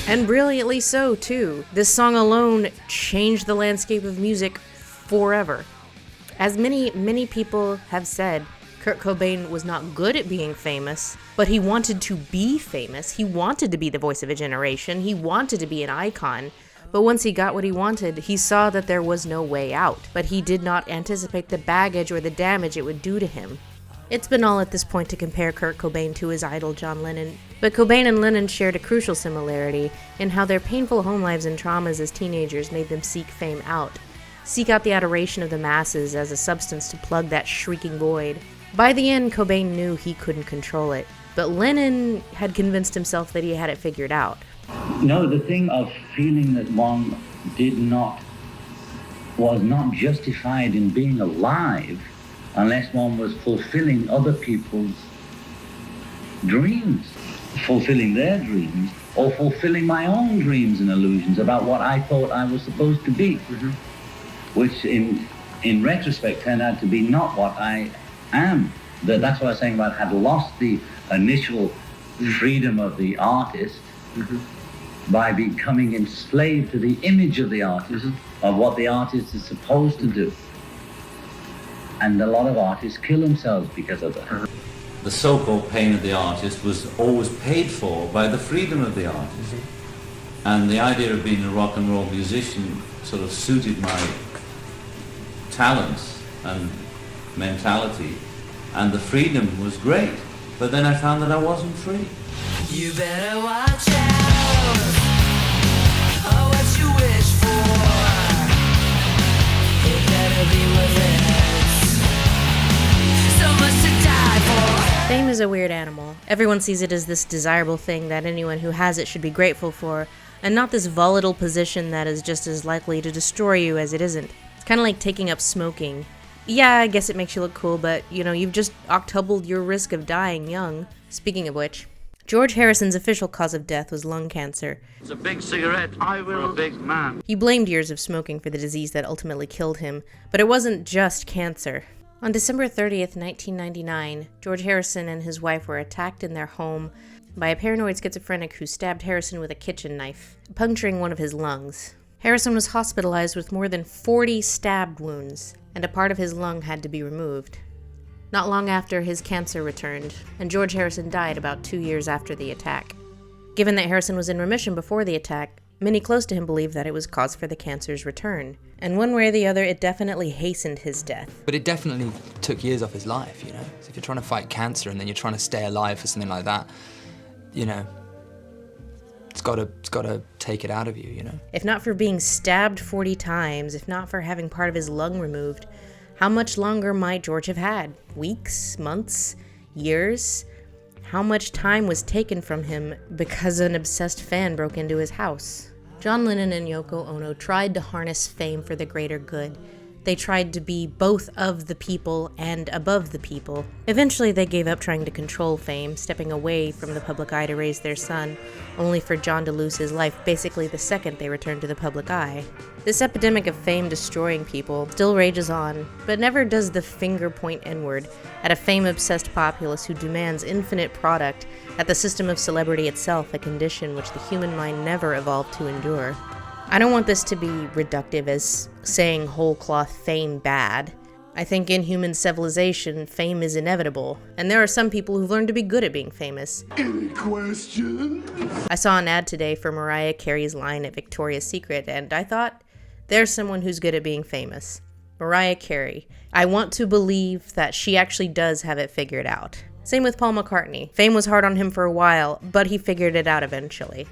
And brilliantly so, too. This song alone changed the landscape of music forever. As many people have said, Kurt Cobain was not good at being famous, but he wanted to be famous. He wanted to be the voice of a generation. He wanted to be an icon. But once he got what he wanted, he saw that there was no way out. But he did not anticipate the baggage or the damage it would do to him. It's banal at this point to compare Kurt Cobain to his idol John Lennon, but Cobain and Lennon shared a crucial similarity in how their painful home lives and traumas as teenagers made them seek fame out. Seek out the adoration of the masses as a substance to plug that shrieking void. By the end, Cobain knew he couldn't control it, but Lennon had convinced himself that he had it figured out. No, the thing of feeling that one was not justified in being alive unless one was fulfilling other people's dreams, fulfilling their dreams, or fulfilling my own dreams and illusions about what I thought I was supposed to be, which in retrospect turned out to be not what I am. That's what I was saying about had lost the initial freedom of the artist by becoming enslaved to the image of the artist, of what the artist is supposed to do. And a lot of artists kill themselves because of that. The so-called pain of the artist was always paid for by the freedom of the artist. And the idea of being a rock and roll musician sort of suited my talents and mentality, and the freedom was great. But then I found that I wasn't free. You better watch out. Oh, what you wish for. It better be worth it. So much to die for. Fame is a weird animal. Everyone sees it as this desirable thing that anyone who has it should be grateful for, and not this volatile position that is just as likely to destroy you as it isn't. It's kind of like taking up smoking. Yeah, I guess it makes you look cool, but, you've just octupled your risk of dying young. Speaking of which, George Harrison's official cause of death was lung cancer. It's a big cigarette for a big man. He blamed years of smoking for the disease that ultimately killed him, but it wasn't just cancer. On December 30th, 1999, George Harrison and his wife were attacked in their home by a paranoid schizophrenic who stabbed Harrison with a kitchen knife, puncturing one of his lungs. Harrison was hospitalized with more than 40 stabbed wounds, and a part of his lung had to be removed. Not long after, his cancer returned, and George Harrison died about 2 years after the attack. Given that Harrison was in remission before the attack, many close to him believed that it was cause for the cancer's return. And one way or the other, it definitely hastened his death. But it definitely took years off his life, So if you're trying to fight cancer and then you're trying to stay alive for something like that, it's got to take it out of you, If not for being stabbed 40 times, if not for having part of his lung removed, how much longer might George have had? Weeks? Months? Years? How much time was taken from him because an obsessed fan broke into his house? John Lennon and Yoko Ono tried to harness fame for the greater good. They tried to be both of the people and above the people. Eventually, they gave up trying to control fame, stepping away from the public eye to raise their son, only for John to lose his life basically the second they returned to the public eye. This epidemic of fame destroying people still rages on, but never does the finger point inward at a fame-obsessed populace who demands infinite product at the system of celebrity itself, a condition which the human mind never evolved to endure. I don't want this to be reductive as saying whole cloth fame bad. I think in human civilization, fame is inevitable, and there are some people who've learned to be good at being famous. Any questions? I saw an ad today for Mariah Carey's line at Victoria's Secret, and I thought, there's someone who's good at being famous. Mariah Carey. I want to believe that she actually does have it figured out. Same with Paul McCartney. Fame was hard on him for a while, but he figured it out eventually.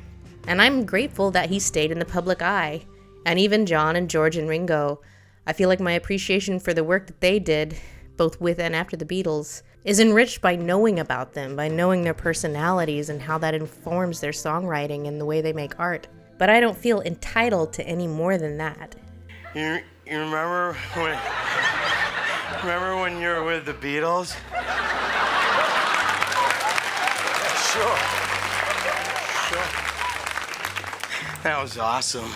And I'm grateful that he stayed in the public eye. And even John and George and Ringo, I feel like my appreciation for the work that they did, both with and after the Beatles, is enriched by knowing about them, by knowing their personalities and how that informs their songwriting and the way they make art. But I don't feel entitled to any more than that. You remember when you were with the Beatles? Sure. That was awesome.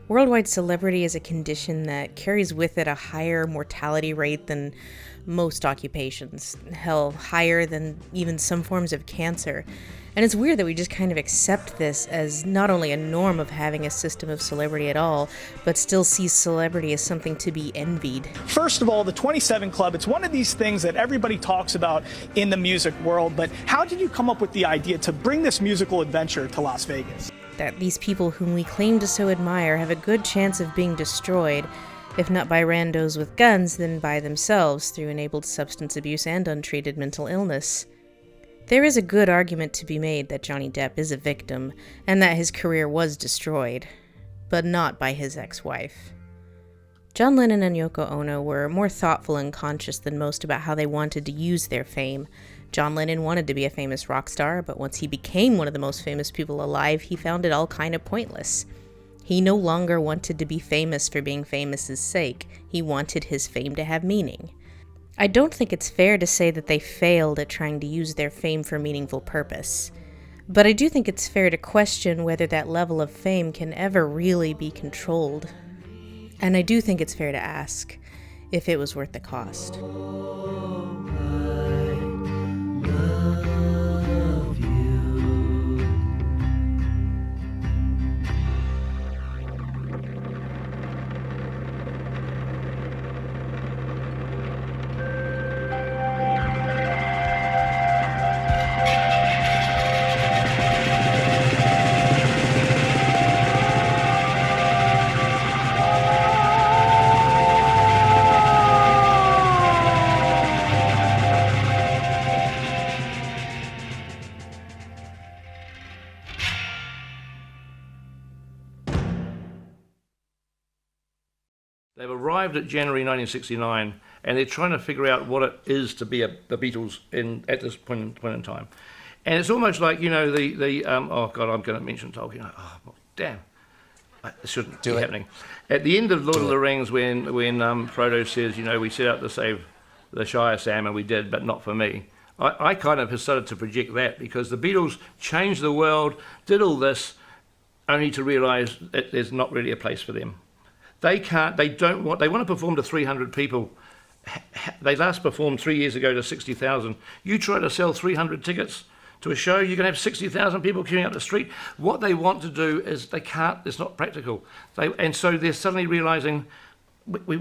Worldwide celebrity is a condition that carries with it a higher mortality rate than most occupations. Hell, higher than even some forms of cancer. And it's weird that we just kind of accept this as not only a norm of having a system of celebrity at all, but still see celebrity as something to be envied. First of all, the 27 Club, it's one of these things that everybody talks about in the music world, but how did you come up with the idea to bring this musical adventure to Las Vegas? That these people whom we claim to so admire have a good chance of being destroyed, if not by randos with guns, then by themselves through enabled substance abuse and untreated mental illness. There is a good argument to be made that Johnny Depp is a victim, and that his career was destroyed, but not by his ex-wife. John Lennon and Yoko Ono were more thoughtful and conscious than most about how they wanted to use their fame. John Lennon wanted to be a famous rock star, but once he became one of the most famous people alive, he found it all kind of pointless. He no longer wanted to be famous for being famous's sake. He wanted his fame to have meaning. I don't think it's fair to say that they failed at trying to use their fame for meaningful purpose. But I do think it's fair to question whether that level of fame can ever really be controlled. And I do think it's fair to ask if it was worth the cost. They've arrived at January 1969, and they're trying to figure out what it is to be the Beatles at this point in time. And it's almost like, you know, oh God, I'm going to mention Tolkien. Oh, damn. It shouldn't be happening. At the end of Lord of the Rings, when Frodo says, you know, we set out to save the Shire, Sam, and we did, but not for me. I kind of have started to project that, because the Beatles changed the world, did all this, only to realise that there's not really a place for them. They want to perform to 300 people. They last performed 3 years ago to 60,000. You try to sell 300 tickets to a show, you're going to have 60,000 people queuing up the street. What they want to do is they can't, it's not practical. And so they're suddenly realising what we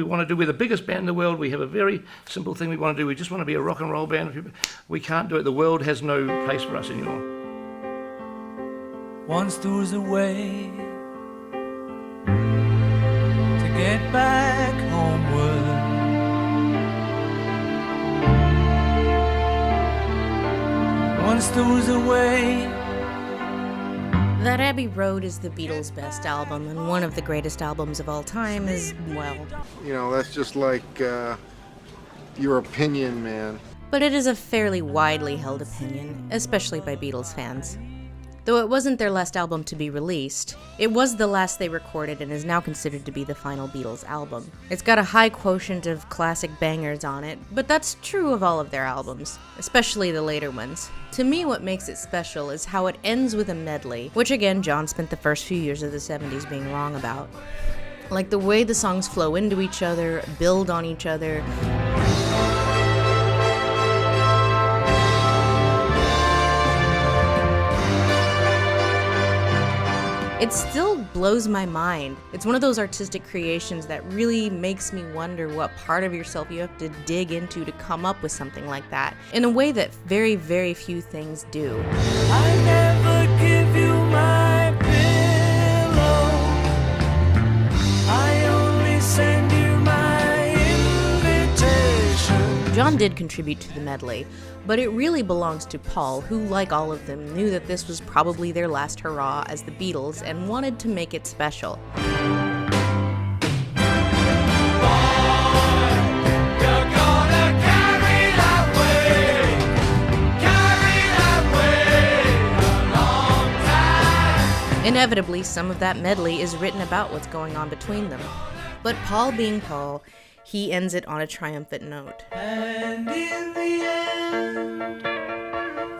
want to do. We're the biggest band in the world. We have a very simple thing we want to do. We just want to be a rock and roll band. We can't do it. The world has no place for us anymore. Once there was a way to get back homeward. Once there was a way. That Abbey Road is the Beatles' best album, and one of the greatest albums of all time is, well... You know, that's just like, your opinion, man. But it is a fairly widely held opinion, especially by Beatles fans. Though it wasn't their last album to be released, it was the last they recorded and is now considered to be the final Beatles album. It's got a high quotient of classic bangers on it, but that's true of all of their albums, especially the later ones. To me, what makes it special is how it ends with a medley, which again, John spent the first few years of the 70s being wrong about. Like the way the songs flow into each other, build on each other. It still blows my mind. It's one of those artistic creations that really makes me wonder what part of yourself you have to dig into to come up with something like that, in a way that very, very few things do. I never give you my pillow. I only send you my invitation. John did contribute to the medley, but it really belongs to Paul, who, like all of them, knew that this was probably their last hurrah as the Beatles and wanted to make it special. Inevitably, some of that medley is written about what's going on between them. But Paul being Paul, he ends it on a triumphant note. And in the end,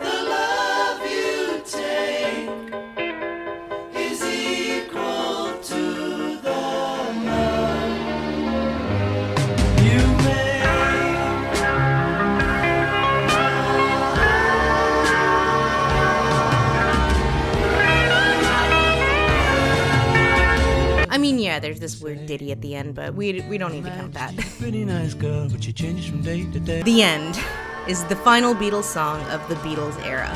the love you take is equal to the love you make. I mean, yeah, there's this weird ditty at the end, but we don't need to count that. Pretty nice girl, but she changes from day to day. The End is the final Beatles song of the Beatles era.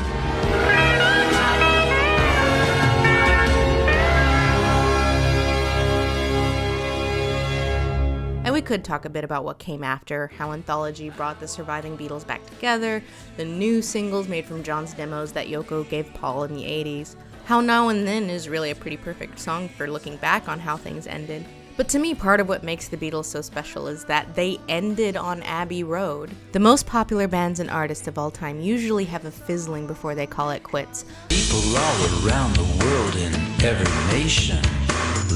And we could talk a bit about what came after, how Anthology brought the surviving Beatles back together, the new singles made from John's demos that Yoko gave Paul in the 80s, how Now and Then is really a pretty perfect song for looking back on how things ended. But to me, part of what makes the Beatles so special is that they ended on Abbey Road. The most popular bands and artists of all time usually have a fizzling before they call it quits. People all around the world in every nation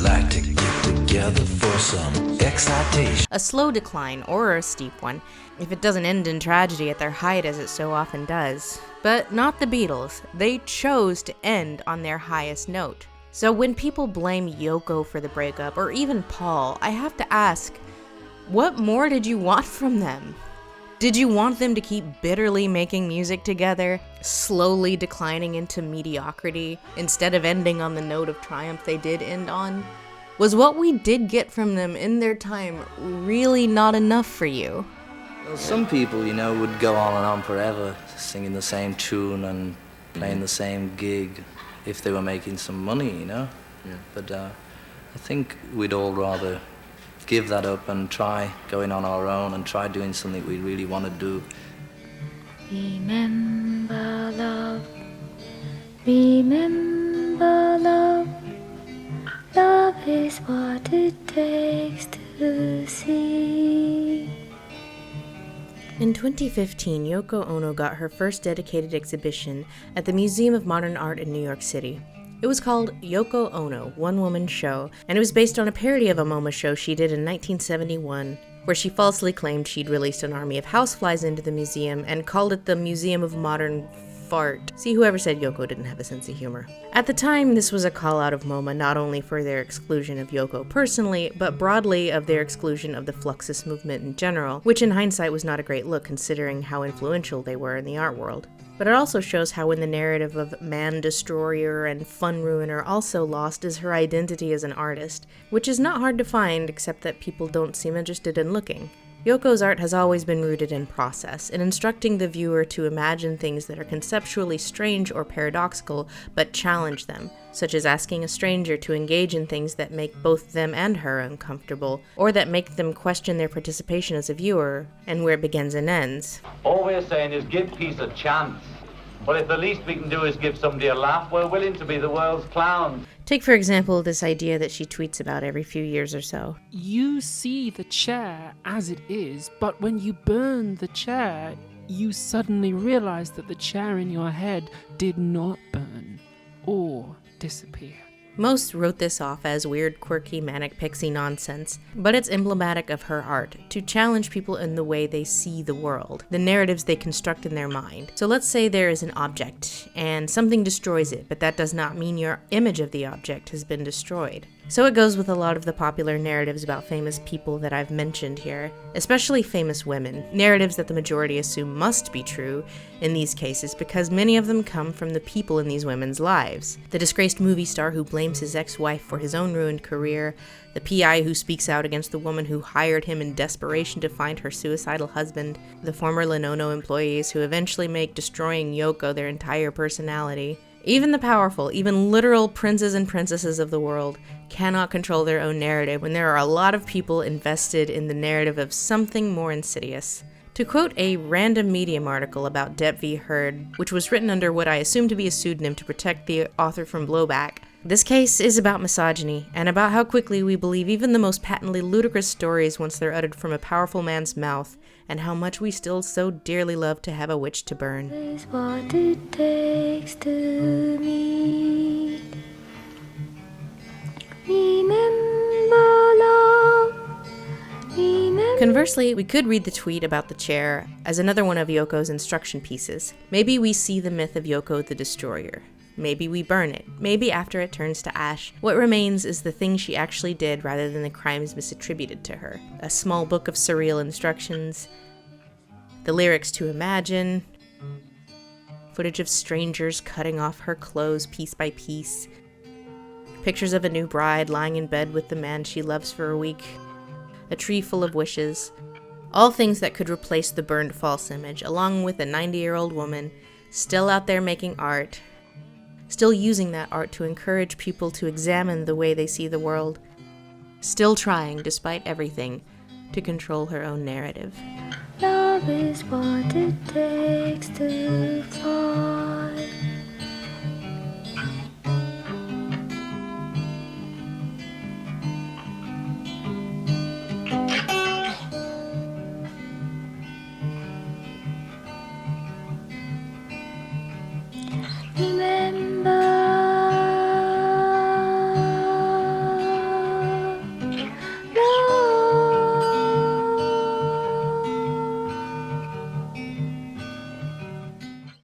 like to get together for some excitation. A slow decline, or a steep one, if it doesn't end in tragedy at their height as it so often does. But not the Beatles. They chose to end on their highest note. So when people blame Yoko for the breakup, or even Paul, I have to ask, what more did you want from them? Did you want them to keep bitterly making music together, slowly declining into mediocrity, instead of ending on the note of triumph they did end on? Was what we did get from them in their time really not enough for you? Well, some people, you know, would go on and on forever, singing the same tune and playing the same gig if they were making some money, you know? Yeah. But I think we'd all rather give that up and try going on our own and try doing something we really want to do. Remember love, remember love, love is what it takes to see. In 2015, Yoko Ono got her first dedicated exhibition at the Museum of Modern Art in New York City. It was called Yoko Ono, One Woman Show, and it was based on a parody of a MoMA show she did in 1971, where she falsely claimed she'd released an army of houseflies into the museum and called it the Museum of Modern Fart. See, whoever said Yoko didn't have a sense of humor. At the time, this was a call out of MoMA not only for their exclusion of Yoko personally, but broadly of their exclusion of the Fluxus movement in general, which in hindsight was not a great look considering how influential they were in the art world. But it also shows how when the narrative of man-destroyer and fun-ruiner also lost is her identity as an artist, which is not hard to find except that people don't seem interested in looking. Yoko's art has always been rooted in process, in instructing the viewer to imagine things that are conceptually strange or paradoxical, but challenge them, such as asking a stranger to engage in things that make both them and her uncomfortable, or that make them question their participation as a viewer, and where it begins and ends. All we're saying is give peace a chance. But if the least we can do is give somebody a laugh, we're willing to be the world's clowns. Take, for example, this idea that she tweets about every few years or so. You see the chair as it is, but when you burn the chair, you suddenly realize that the chair in your head did not burn or disappear. Most wrote this off as weird, quirky, manic pixie nonsense, but it's emblematic of her art, to challenge people in the way they see the world, the narratives they construct in their mind. So let's say there is an object, and something destroys it, but that does not mean your image of the object has been destroyed. So it goes with a lot of the popular narratives about famous people that I've mentioned here, especially famous women, narratives that the majority assume must be true in these cases because many of them come from the people in these women's lives. The disgraced movie star who blames blames his ex-wife for his own ruined career, the PI who speaks out against the woman who hired him in desperation to find her suicidal husband, the former Ono employees who eventually make destroying Yoko their entire personality. Even the powerful, even literal princes and princesses of the world cannot control their own narrative when there are a lot of people invested in the narrative of something more insidious. To quote a random Medium article about Depp v. Heard, which was written under what I assume to be a pseudonym to protect the author from blowback, this case is about misogyny, and about how quickly we believe even the most patently ludicrous stories once they're uttered from a powerful man's mouth, and how much we still so dearly love to have a witch to burn. Is what it takes to meet. Remember love. Conversely, we could read the tweet about the chair as another one of Yoko's instruction pieces. Maybe we see the myth of Yoko the Destroyer. Maybe we burn it. Maybe after it turns to ash, what remains is the thing she actually did rather than the crimes misattributed to her. A small book of surreal instructions, the lyrics to Imagine, footage of strangers cutting off her clothes piece by piece, pictures of a new bride lying in bed with the man she loves for a week, a tree full of wishes, all things that could replace the burned false image, along with a 90-year-old woman still out there making art, still using that art to encourage people to examine the way they see the world, still trying, despite everything, to control her own narrative. Love is what it takes to fall.